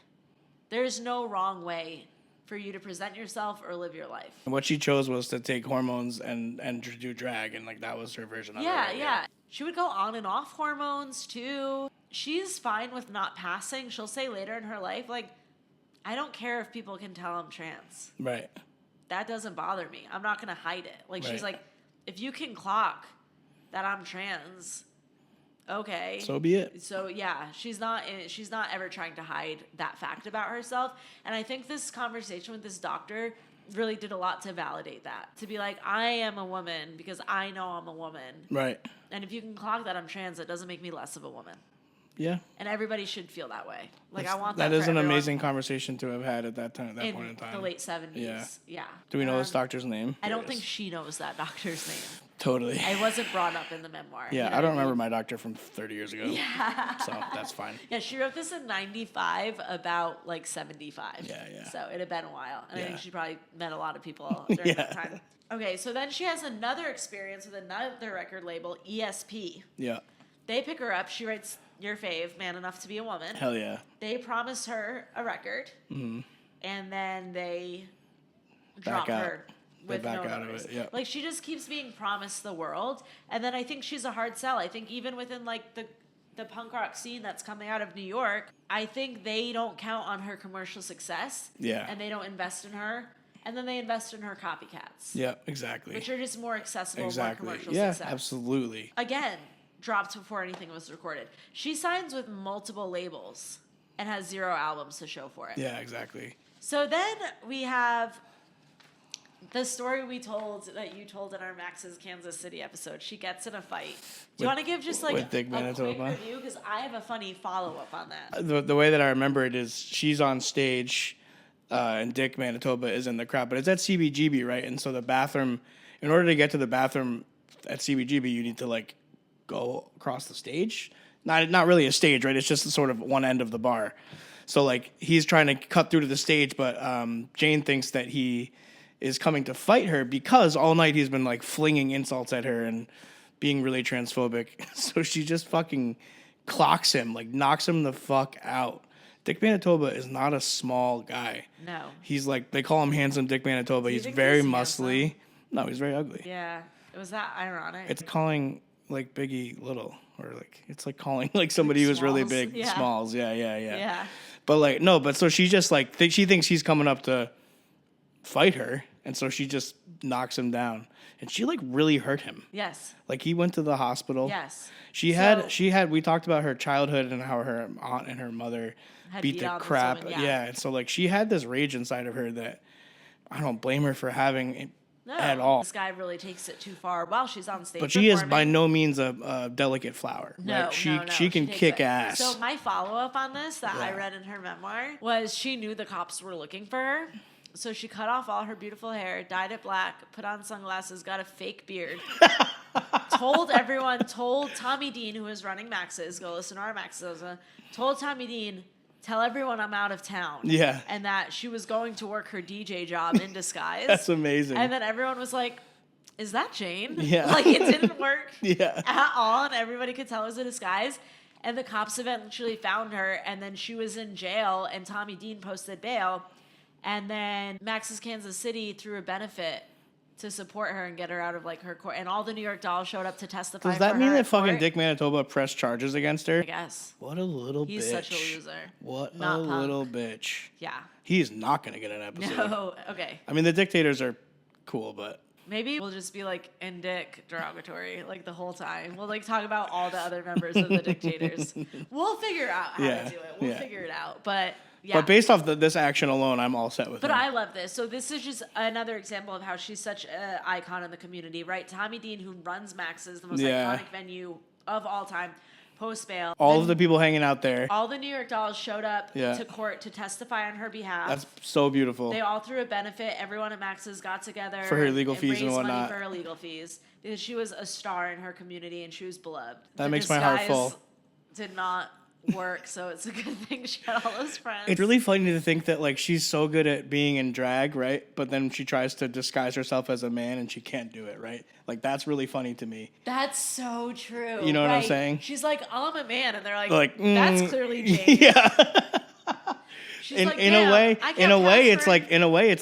There's no wrong way for you to present yourself or live your life. And what she chose was to take hormones and do drag, and, like, that was her version of it. Yeah. She would go on and off hormones, too. She's fine with not passing. She'll say later in her life, like, I don't care if people can tell I'm trans. Right. That doesn't bother me. I'm not going to hide it. Like, she's like, if you can clock that I'm trans, okay. So be it. So, yeah, she's not ever trying to hide that fact about herself. And I think this conversation with this doctor really did a lot to validate that. To be like, I am a woman because I know I'm a woman. Right. And if you can clock that I'm trans, it doesn't make me less of a woman. Yeah. And everybody should feel that way. Like, I want that. That is for an everyone. amazing conversation to have had at that time, point in time. In the late 70s. Yeah. Do we know this doctor's name? I don't think she knows that doctor's name. Totally. It wasn't brought up in the memoir. Yeah, you know I don't what remember my doctor from 30 years ago. Yeah. So that's fine. Yeah, she wrote this in 95 about like 75. Yeah. So it had been a while. And I think Yeah. she probably met a lot of people during that time. Okay, so then she has another experience with another record label, ESP. Yeah. They pick her up. She writes your fave, Man Enough to Be a Woman. Hell yeah. They promise her a record. Mm-hmm. And then they drop her with no notice. Like, she just keeps being promised the world. And then I think she's a hard sell. I think even within like the punk rock scene that's coming out of New York, I think they don't count on her commercial success. Yeah. And they don't invest in her. And then they invest in her copycats. Yeah, exactly. Which are just more accessible, more commercial success. success. Yeah, absolutely. Again, dropped before anything was recorded. She signs with multiple labels and has 0 albums to show for it. Yeah, exactly. So then we have the story that you told in our Max's Kansas City episode. She gets in a fight. Do you want to give just like a Dick quick Manitoba? review? Because I have a funny follow-up on that. The way that I remember it is she's on stage and Dick Manitoba is in the crowd. But it's at CBGB, right? And so the bathroom in order to get to the bathroom at CBGB, you need to like go across the stage. Not really a stage, right? It's just sort of one end of the bar. So like he's trying to cut through to the stage, but Jayne thinks that he is coming to fight her because all night he's been like flinging insults at her and being really transphobic. So she just fucking clocks him, like knocks him the fuck out. Dick Manitoba is not a small guy. No. He's like, they call him handsome Dick Manitoba. He's think very he's muscly. handsome? No, he's very ugly. Yeah. Was that ironic? It's calling like Biggie little, or like it's like calling like somebody who's really Smalls? big. Yeah. Smalls. Yeah. Yeah. But like no, but so she just like she thinks he's coming up to fight her, and so she just knocks him down, and she like really hurt him. Yes. Like he went to the hospital. Yes. She had we talked about her childhood and how her aunt and her mother beat the on this crap. woman, Yeah, and so like she had this rage inside of her that I don't blame her for having it No, at all. this guy really takes it too far while she's on stage. But she is by performing. no means a delicate flower. No, Like, no. she can takes kick it. ass. So my follow-up on this that I Yeah. read in her memoir was she knew the cops were looking for her. So she cut off all her beautiful hair, dyed it black, put on sunglasses, got a fake beard, told Tommy Dean, who was running Max's, go listen to our Max's, told Tommy Dean, tell everyone I'm out of town. Yeah. And that she was going to work her DJ job in disguise. That's amazing. And then everyone was like, is that Jayne? Yeah. Like, it didn't work Yeah. at all, and everybody could tell it was a disguise. And the cops eventually found her, and then she was in jail, and Tommy Dean posted bail. And then Max's Kansas City threw a benefit to support her and get her out of, like, her court. And all the New York Dolls showed up to testify Does for that mean her that at fucking court. Dick Manitoba pressed charges against her? I guess. What a little bitch. He's such a loser. What Not a punk. little bitch. Yeah. He's not going to get an episode. No. Okay. I mean, the dictators are cool, but Maybe we'll just be like in Dick derogatory like the whole time. We'll like talk about all the other members of the dictators. We'll figure out how Yeah, to do it. We'll yeah. figure it out. But yeah. But based off this action alone, I'm all set with But him. I love this. So this is just another example of how she's such an icon in the community, right? Tommy Dean, who runs Max's, the most Yeah. iconic venue of all time, post bail. All of the people hanging out there. All the New York Dolls showed up Yeah. to court to testify on her behalf. That's so beautiful. They all threw a benefit. Everyone at Max's got together For her legal fees and raised whatnot. money for her legal fees because she was a star in her community and she was beloved. That The makes my heart disguise full. Did not work, so it's a good thing she had all those friends. It's really funny to think that like she's so good at being in drag, right? But then she tries to disguise herself as a man and she can't do it, right? Like that's really funny to me. That's so true. You know what I'm right? saying? She's like, I'm a man, and they're like, Like that's clearly Jayne. Yeah. She's like, in a "Damn, way, I in can't a way, pass it's for-"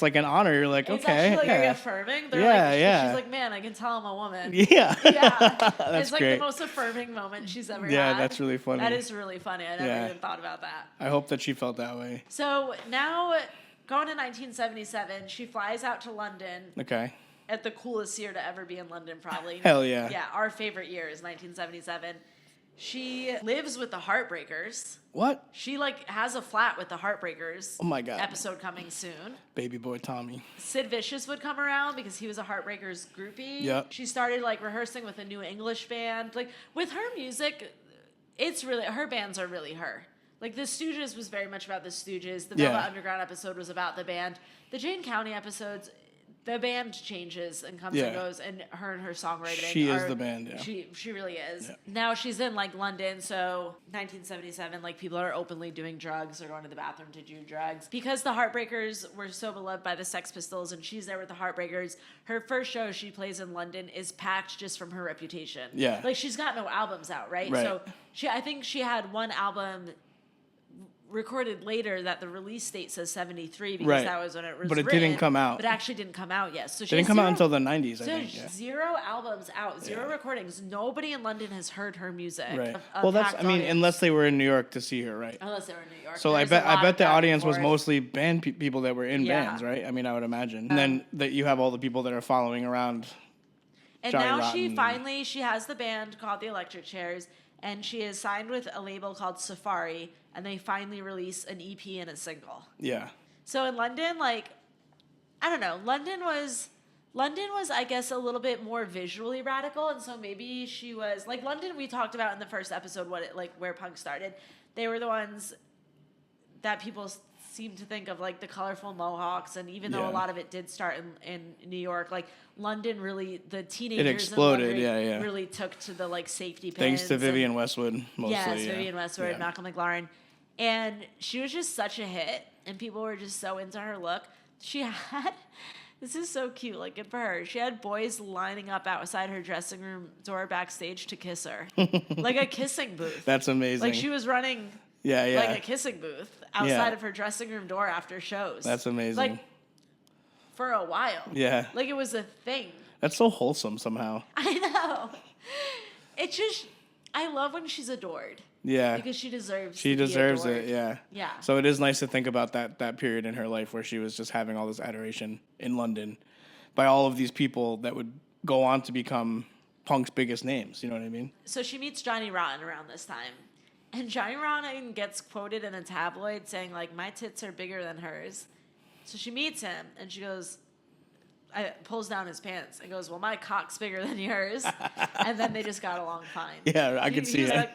like an honor. You're like, It's okay, actually like very yeah. affirming. They're Yeah, like, yeah. She's like, man, I can tell I'm a woman. Yeah. Yeah. That's It's like great. the most affirming moment she's ever had. Yeah, that's really funny. That is really funny. I never Yeah. even thought about that. I hope that she felt that way. So now, going to 1977, she flies out to London Okay. at the coolest year to ever be in London, probably. Hell yeah. Yeah, our favorite year is 1977. She lives with the Heartbreakers. What? She like has a flat with the Heartbreakers. Oh my God. Episode coming soon. Baby boy Tommy. Sid Vicious would come around because he was a Heartbreakers groupie. Yep. She started like rehearsing with a new English band. Like with her music, it's really her bands are really her. Like the Stooges was very much about the Stooges. The Yeah. Velvet Underground episode was about the band. The Jayne County episodes, the band changes and comes Yeah. and goes, and her songwriting. She is are- the band, yeah. She really is. Yeah. Now she's in like London, so 1977, like people are openly doing drugs or going to the bathroom to do drugs. Because the Heartbreakers were so beloved by the Sex Pistols and she's there with the Heartbreakers, her first show she plays in London is packed just from her reputation. Yeah. Like she's got no albums out, right? Right. So I think she had one album recorded later that the release date says 73 because Right. that was when it was But it written, didn't come out. but it actually didn't come out yet. So she Didn't has come out zero- until the 90s, I so think. Yeah. zero albums out, zero Yeah. recordings. Nobody in London has heard her music. Right. A Well, that's. packed I mean, audience. unless they were in New York to see her, right? Unless they were in New York. So I There's a lot bet of the back and audience was forth. mostly band people that were in Yeah. bands, right? I mean, I would imagine. And then that you have all the people that are following around. And Johnny now Rotten. she has the band called the Electric Chairs, and she is signed with a label called Safari, and they finally release an EP and a single. Yeah. So in London, like, I don't know, London was, I guess, a little bit more visually radical, and so maybe she was, like, London we talked about in the first episode, where punk started. They were the ones that people seem to think of like the colorful mohawks, and even though Yeah. a lot of it did start in New York, like London really, the teenagers It exploded, in London yeah. really took to the like safety pins. Thanks to and- Vivienne Westwood, mostly. Yes, yeah. Vivienne Westwood, Yeah. Malcolm McLaren. And she was just such a hit, and people were just so into her look. She had, this is so cute, like good for her. She had boys lining up outside her dressing room door backstage to kiss her. Like a kissing booth. That's amazing. Like she was running yeah. like a kissing booth outside of her dressing room door after shows. That's amazing. Like for a while. Yeah. Like it was a thing. That's so wholesome somehow. I know. It's just, I love when she's adored. Yeah. Because she deserves She to be deserves adored. it, yeah. Yeah. So it is nice to think about that period in her life where she was just having all this adoration in London by all of these people that would go on to become punk's biggest names. You know what I mean? So she meets Johnny Rotten around this time. And Johnny Rotten gets quoted in a tabloid saying, like, my tits are bigger than hers. So she meets him, and she goes, pulls down his pants and goes, well, my cock's bigger than yours. And then they just got along fine. Yeah, I could see was that. like,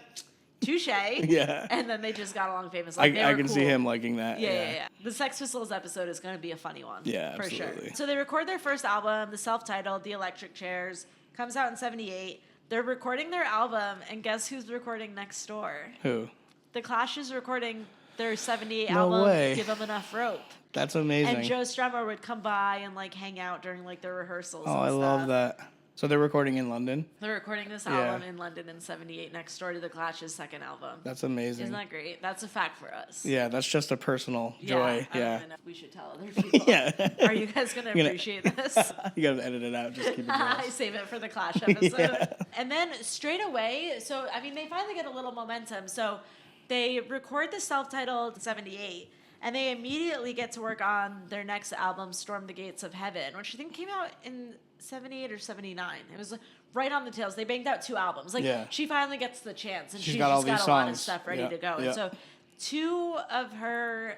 touche. Yeah. And then they just got along famous. Like, I can see him liking that. Yeah. The Sex Pistols episode is going to be a funny one. Yeah, for absolutely. sure. So they record their first album, the self-titled, The Electric Chairs, comes out in 1978. They're recording their album, and guess who's recording next door? Who? The Clash is recording their 1978 No album, way. Give Them Enough Rope. That's amazing. And Joe Strummer would come by and like hang out during like their rehearsals. Oh, and I stuff. love that. So they're recording in London? They're recording this Yeah. album in London in 1978, next door to the Clash's second album. That's amazing. Isn't that great? That's a fact for us. Yeah, that's just a personal Yeah, joy. I don't Yeah. even know if we should tell other people. Yeah. Are you guys going to appreciate this? You gotta edit it out. Just keep it I going. save it for the Clash episode. Yeah. And then straight away, so I mean, they finally get a little momentum. So they record the self-titled 1978, and they immediately get to work on their next album, Storm the Gates of Heaven, which I think came out in 1978 or 1979. It was right on the tails. They banged out 2 albums. Like Yeah. she finally gets the chance, and She's she's got all just got these a lot of songs. stuff ready Yeah. to go. Yeah. And so 2 of her,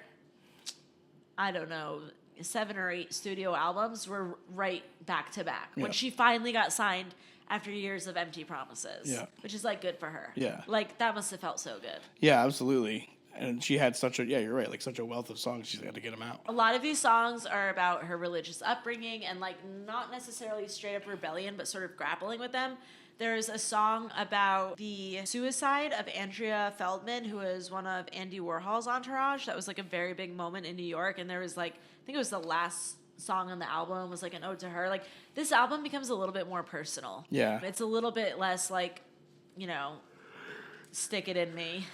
I don't know, 7 or 8 studio albums were right back to back when Yeah. she finally got signed after years of empty promises. Yeah. Which is like good for her. Yeah. Like that must have felt so good. Yeah, absolutely. And she had such a, you're right, like such a wealth of songs. She's got to get them out. A lot of these songs are about her religious upbringing and like not necessarily straight up rebellion, but sort of grappling with them. There's a song about the suicide of Andrea Feldman, who was one of Andy Warhol's entourage. That was like a very big moment in New York. And there was like, I think it was the last song on the album was like an ode to her. Like this album becomes a little bit more personal. Yeah. It's a little bit less like, you know, stick it in me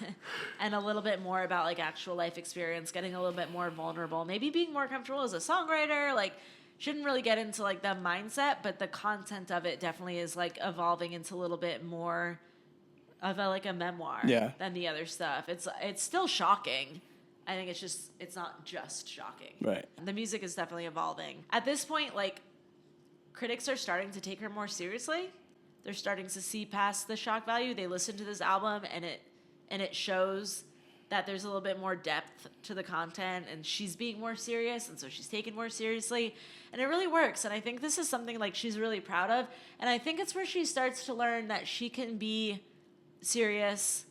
and a little bit more about like actual life experience, getting a little bit more vulnerable, maybe being more comfortable as a songwriter. Like shouldn't really get into like the mindset, but the content of it definitely is like evolving into a little bit more of a like a memoir than the other stuff. It's still shocking. I think it's not just shocking. Right. The music is definitely evolving. At this point, like critics are starting to take her more seriously. They're starting to see past the shock value. They listen to this album and it shows that there's a little bit more depth to the content, and she's being more serious, and so she's taken more seriously, and it really works. And I think this is something like she's really proud of, and I think it's where she starts to learn that she can be serious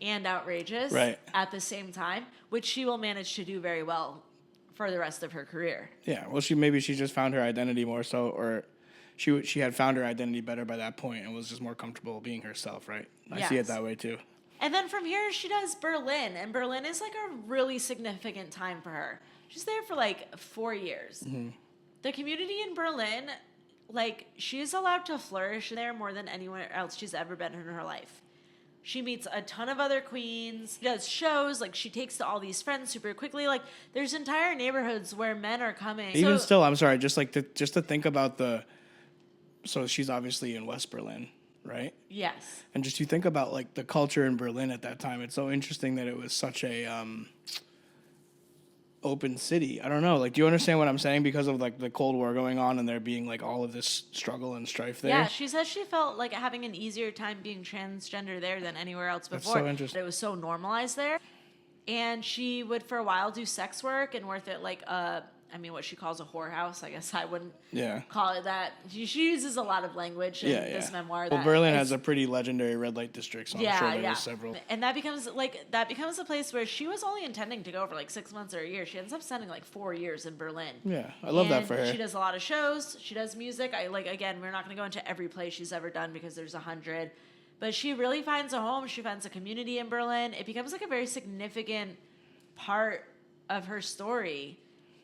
and outrageous at the same time, which she will manage to do very well for the rest of her career. Yeah. Well, she just found her identity more so, or she had found her identity better by that point and was just more comfortable being herself, right? I see it that way too. And then from here, she does Berlin, and Berlin is like a really significant time for her. She's there for like 4 years. Mm-hmm. The community in Berlin, like she's allowed to flourish there more than anywhere else she's ever been in her life. She meets a ton of other queens, does shows, like she takes to all these friends super quickly. Like there's entire neighborhoods where men are coming. Even still, I'm sorry, just to think about so she's obviously in West Berlin, right? Yes. And just you think about like the culture in Berlin at that time. It's so interesting that it was such a open city. I don't know. Like, do you understand what I'm saying? Because of like the Cold War going on and there being like all of this struggle and strife there. Yeah, she says she felt like having an easier time being transgender there than anywhere else before. That's so interesting. It was so normalized there. And she would for a while do sex work and work at like a what she calls a whorehouse. I guess I wouldn't Yeah. call it that. She uses a lot of language in this memoir. Well, Berlin has a pretty legendary red light district, so I'm sure there's several. And that becomes a place where she was only intending to go for like 6 months or a year. She ends up spending like 4 years in Berlin. Yeah, I love that for her. She does a lot of shows. She does music. Again, we're not going to go into every play she's ever done because there's 100. But she really finds a home. She finds a community in Berlin. It becomes like a very significant part of her story.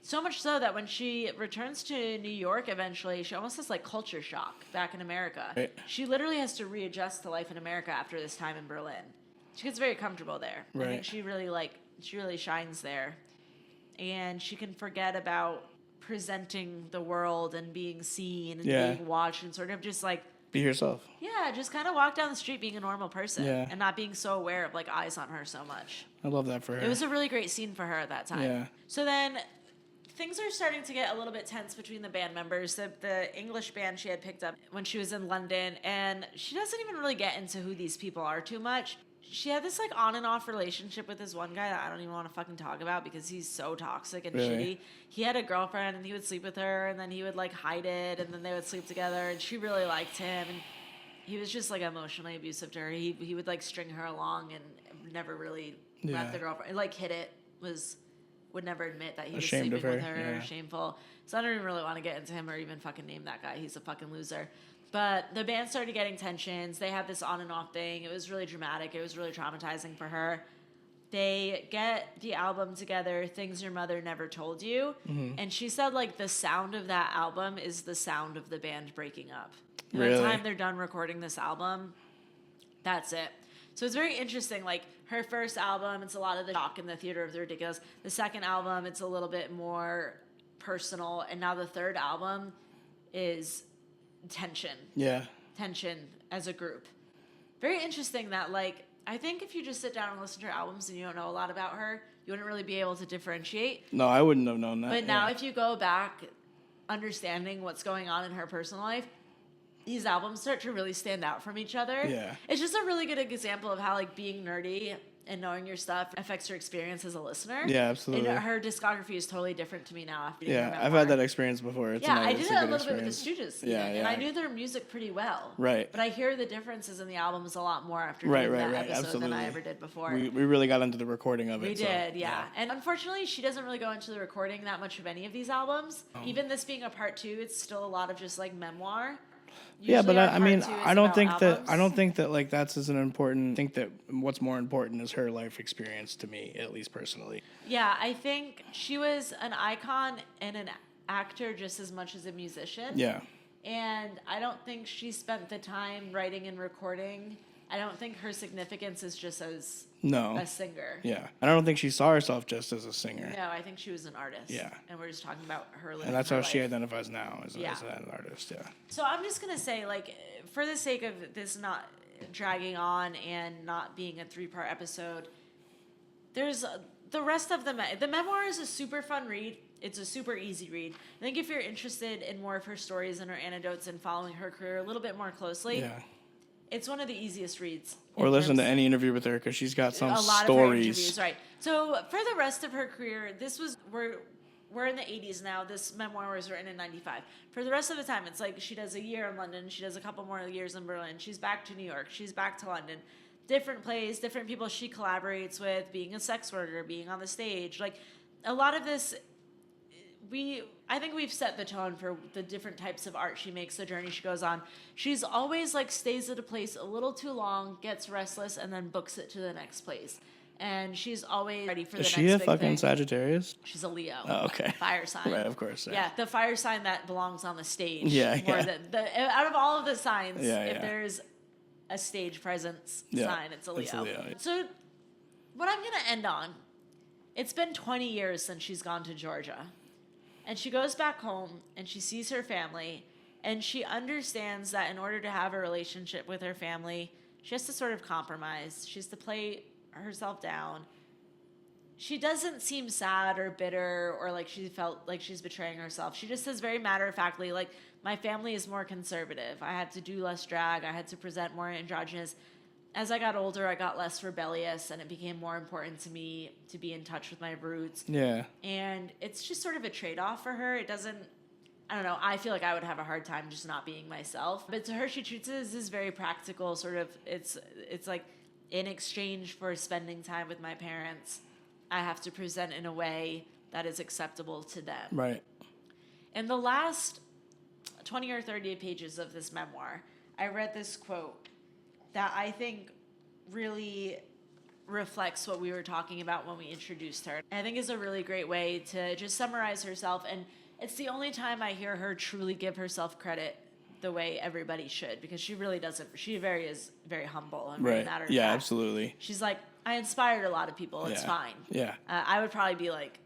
So much so that when she returns to New York eventually, she almost has like culture shock back in America. Right. She literally has to readjust to life in America after this time in Berlin. She gets very comfortable there. Right. I think she really shines there. And she can forget about presenting the world and being seen and being watched and sort of just like be yourself. Yeah, just kind of walk down the street being a normal person and not being so aware of like eyes on her so much. I love that for her. It was a really great scene for her at that time. Yeah. So then things are starting to get a little bit tense between the band members. The English band she had picked up when she was in London, and she doesn't even really get into who these people are too much. She had this like on and off relationship with this one guy that I don't even want to fucking talk about because he's so toxic and shitty. He had a girlfriend and he would sleep with her and then he would like hide it and then they would sleep together and she really liked him and he was just like emotionally abusive to her. He would like string her along and never really let the girlfriend like hit it. Would never admit that he was sleeping with her. Shameful. So I don't even really want to get into him or even fucking name that guy. He's a fucking loser. But the band started getting tensions. They had this on and off thing. It was really dramatic. It was really traumatizing for her. They get the album together, Things Your Mother Never Told You. Mm-hmm. And she said, like, the sound of that album is the sound of the band breaking up. By the time they're done recording this album, that's it. So it's very interesting. Like, her first album, it's a lot of the shock in the theater of the ridiculous. The second album, it's a little bit more personal. And now the third album is tension as a group. Very interesting that like I think if you just sit down and listen to her albums and you don't know a lot about her, you wouldn't really be able to differentiate. No, I wouldn't have known that. But now if you go back understanding what's going on in her personal life, these albums start to really stand out from each other. It's just a really good example of how like being nerdy and knowing your stuff affects your experience as a listener. Yeah, absolutely. And her discography is totally different to me now after I've had that experience before. I did it a little bit with the Stooges. And I knew their music pretty well. Right. But I hear the differences in the albums a lot more after doing that episode than I ever did before. We really got into the recording of it. We did, yeah. And unfortunately, she doesn't really go into the recording that much of any of these albums. Even this being a part 2, it's still a lot of just like memoir. Usually but I mean, I don't think that like that's as an important. I think that what's more important is her life experience to me, at least personally. Yeah, I think she was an icon and an actor just as much as a musician. Yeah. And I don't think she spent the time writing and recording. I don't think her significance is just as a singer. Yeah. And I don't think she saw herself just as a singer. No, I think she was an artist. Yeah. And we're just talking about her living And that's her how life. she identifies now as an artist, So I'm just going to say, like, for the sake of this not dragging on and not being a 3-part episode, there's the rest of the memoir is a super fun read. It's a super easy read. I think if you're interested in more of her stories and her anecdotes and following her career a little bit more closely, it's one of the easiest reads. Or listen to any interview with her because she's got some stories. A lot of her interviews, right. So for the rest of her career, we're in the 80s now. This memoir was written in 95. For the rest of the time, it's like she does a year in London. She does a couple more years in Berlin. She's back to New York. She's back to London. Different plays, different people she collaborates with, being a sex worker, being on the stage. Like, a lot of this, I think we've set the tone for the different types of art she makes, the journey she goes on. She's always, like, stays at a place a little too long, gets restless, and then books it to the next place. And she's always ready for the next big thing. Is she a fucking Sagittarius? She's a Leo. Oh, okay. Fire sign. Right, of course. Yeah, the fire sign that belongs on the stage. Yeah. Out of all of the signs, if there's a stage presence sign, it's a Leo. It's a Leo. So what I'm going to end on, it's been 20 years since she's gone to Georgia. And she goes back home and she sees her family and she understands that in order to have a relationship with her family, she has to sort of compromise. She has to play herself down. She doesn't seem sad or bitter or like she felt like she's betraying herself. She just says very matter-of-factly, like, my family is more conservative. I had to do less drag. I had to present more androgynous. as I got older, I got less rebellious, and it became more important to me to be in touch with my roots. Yeah. And it's just sort of a trade-off for her. It doesn't, I don't know, I feel like I would have a hard time just not being myself. But to her, she treats it as this very practical sort of, it's like in exchange for spending time with my parents, I have to present in a way that is acceptable to them. Right. In the last 20 or 30 pages of this memoir, I read this quote that I think really reflects what we were talking about when we introduced her. I think is a really great way to just summarize herself, and it's the only time I hear her truly give herself credit the way everybody should, because she really doesn't. She is very humble and very matter of fact. Yeah, absolutely. She's like, I inspired a lot of people. It's fine. Yeah. I would probably be like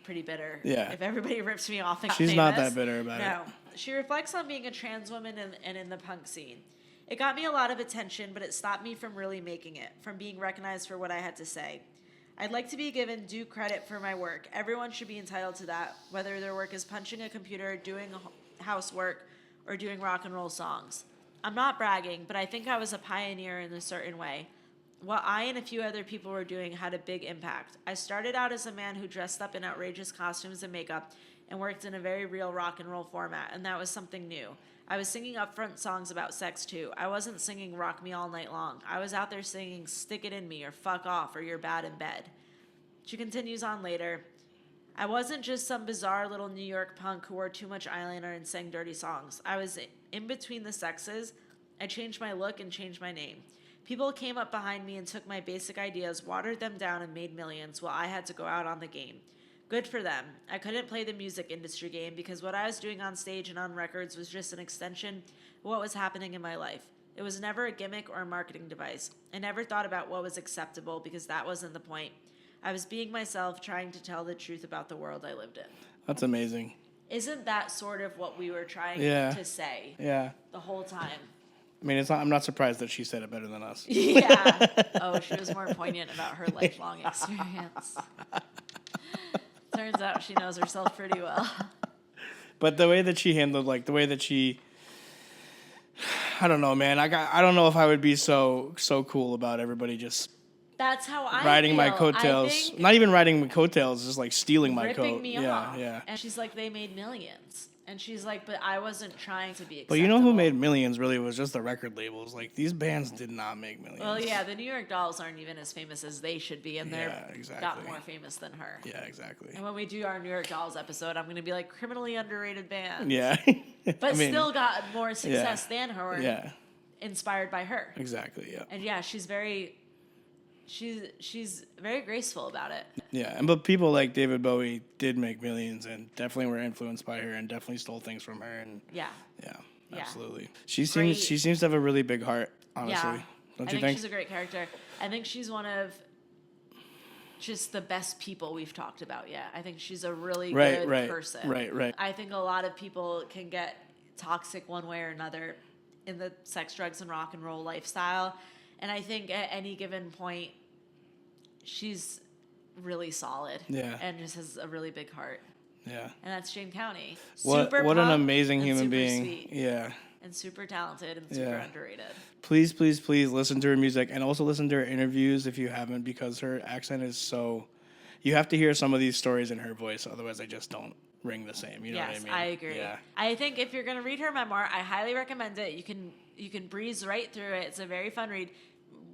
pretty bitter if everybody rips me off and got She's famous. not that bitter about it. No. She reflects on being a trans woman and in the punk scene. It got me a lot of attention, but it stopped me from really making it, from being recognized for what I had to say. I'd like to be given due credit for my work. Everyone should be entitled to that, whether their work is punching a computer, doing housework, or doing rock and roll songs. I'm not bragging, but I think I was a pioneer in a certain way. What I and a few other people were doing had a big impact. I started out as a man who dressed up in outrageous costumes and makeup and worked in a very real rock and roll format, and that was something new. I was singing upfront songs about sex too. I wasn't singing Rock Me All Night Long. I was out there singing Stick It In Me or Fuck Off or You're Bad in Bed. She continues on later. I wasn't just some bizarre little New York punk who wore too much eyeliner and sang dirty songs. I was in between the sexes. I changed my look and changed my name. People came up behind me and took my basic ideas, watered them down, and made millions while I had to go out on the game. Good for them. I couldn't play the music industry game because what I was doing on stage and on records was just an extension of what was happening in my life. It was never a gimmick or a marketing device. I never thought about what was acceptable because that wasn't the point. I was being myself, trying to tell the truth about the world I lived in. That's amazing. Isn't that sort of what we were trying to say the whole time? I mean, I'm not surprised that she said it better than us. Yeah. Oh, she was more poignant about her lifelong experience. Turns out she knows herself pretty well. But the way that she handled, I don't know, man. I don't know if I would be so cool about everybody just. That's how I riding feel. my coattails. Not even riding my coattails, just like stealing my coat. Ripping me off. Yeah. And she's like, they made millions. And she's like, but I wasn't trying to be acceptable. But you know who made millions really was just the record labels. Like, these bands did not make millions. Well, yeah, the New York Dolls aren't even as famous as they should be, and they're exactly. got more famous than her. Yeah, exactly. And when we do our New York Dolls episode, I'm going to be like, criminally underrated band. Yeah. But still got more success than her. Yeah. Inspired by her. Exactly, yeah. And yeah, she's very graceful about it. Yeah, but people like David Bowie did make millions and definitely were influenced by her and definitely stole things from her. And yeah, absolutely. She seems to have a really big heart, honestly. Yeah. Don't I you think she's a great character. I think she's one of just the best people we've talked about yet. I think she's a really good person. Right. I think a lot of people can get toxic one way or another in the sex, drugs, and rock and roll lifestyle. And I think at any given point, she's really solid. Yeah. And just has a really big heart. Yeah. And that's Jayne County. What an amazing human being. Sweet. Yeah. And super talented and super underrated. Please listen to her music and also listen to her interviews if you haven't, because her accent is so... You have to hear some of these stories in her voice, otherwise I just don't ring the same. You know what I mean? Yes, I agree. Yeah. I think if you're going to read her memoir, I highly recommend it. You can breeze right through it. It's a very fun read.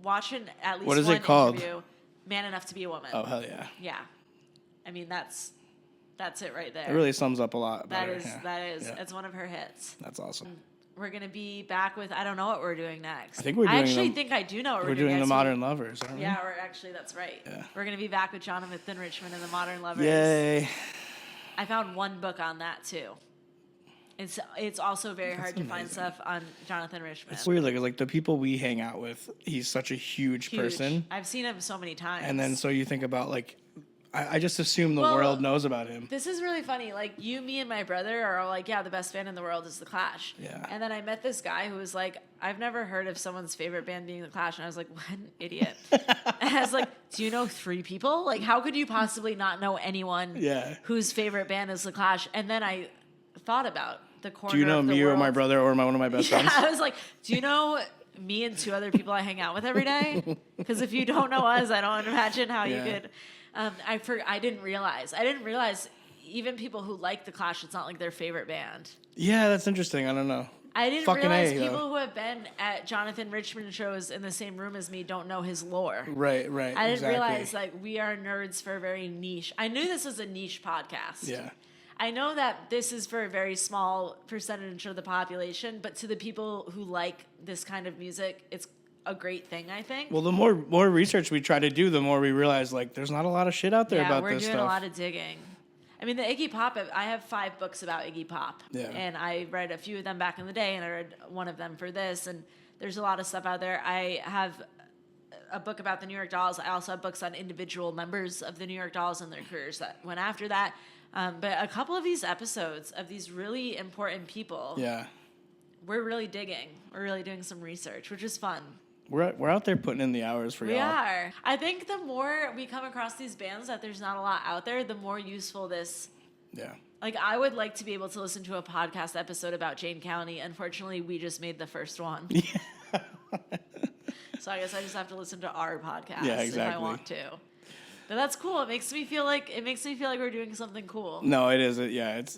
Watch at least what is one it called? Interview. Man Enough to Be a Woman. Oh, hell yeah. Yeah. I mean, that's it right there. It really sums up a lot about her. That is. Yeah. It's one of her hits. That's awesome. We're going to be back with, I don't know what we're doing next. I think we're doing I think I do know what we're doing next. We're doing the Modern Lovers, aren't we? Yeah, that's right. Yeah. We're going to be back with Jonathan Richman and the Modern Lovers. Yay. I found one book on that, too. It's also very hard to find stuff on Jonathan Richman. It's weird, like the people we hang out with, he's such a huge person. I've seen him so many times. And then so you think about, like, I just assume the world knows about him. This is really funny. Like, you, me, and my brother are all like, yeah, the best band in the world is The Clash. Yeah. And then I met this guy who was like, I've never heard of someone's favorite band being The Clash. And I was like, what an idiot. And I was like, do you know 3 people? Like, how could you possibly not know anyone whose favorite band is The Clash? And then I thought about the corner. Do you know of the me world. Or my brother or one of my best friends? I was like, do you know me and 2 other people I hang out with every day. Because if you don't know us, I don't imagine how you could. I didn't realize. Even people who like The Clash, it's not like their favorite band. Yeah, that's interesting. I don't know. I didn't Fucking realize A, people though. who have been at Jonathan Richman shows in the same room as me don't know his lore. Right. I didn't exactly. realize like we are nerds for a very niche. I knew this was a niche podcast. Yeah. I know that this is for a very small percentage of the population, but to the people who like this kind of music, it's a great thing, I think. Well, the more research we try to do, the more we realize like there's not a lot of shit out there about this stuff. We're doing a lot of digging. I mean, the Iggy Pop, I have 5 books about Iggy Pop. Yeah. And I read a few of them back in the day, and I read one of them for this, and there's a lot of stuff out there. I have a book about the New York Dolls. I also have books on individual members of the New York Dolls and their careers that went after that. But a couple of these episodes of these really important people, we're really digging. We're really doing some research, which is fun. We're out there putting in the hours for y'all. We are. I think the more we come across these bands that there's not a lot out there, the more useful this. Yeah. Like, I would like to be able to listen to a podcast episode about Jayne County. Unfortunately, we just made the first one. So I guess I just have to listen to our podcast if I want to. But that's cool. It makes me feel like we're doing something cool. No, it is.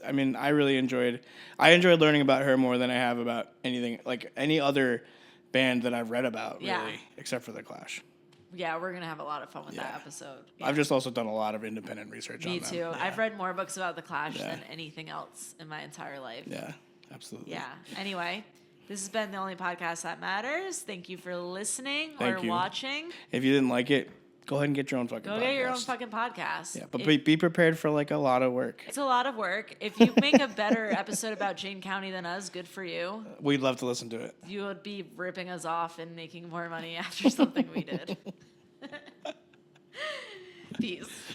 I mean, I enjoyed learning about her more than I have about anything, like any other band that I've read about, really, except for The Clash. Yeah, we're going to have a lot of fun with that episode. Yeah. I've just also done a lot of independent research on them. Me too. Yeah. I've read more books about The Clash than anything else in my entire life. Yeah, absolutely. Yeah. Anyway, this has been The Only Podcast That Matters. Thank you for listening or watching. If you didn't like it, go ahead and get your own fucking podcast. Go get your own fucking podcast. Yeah, but be prepared for like a lot of work. It's a lot of work. If you make a better episode about Jayne County than us, good for you. We'd love to listen to it. You would be ripping us off and making more money after something we did. Peace.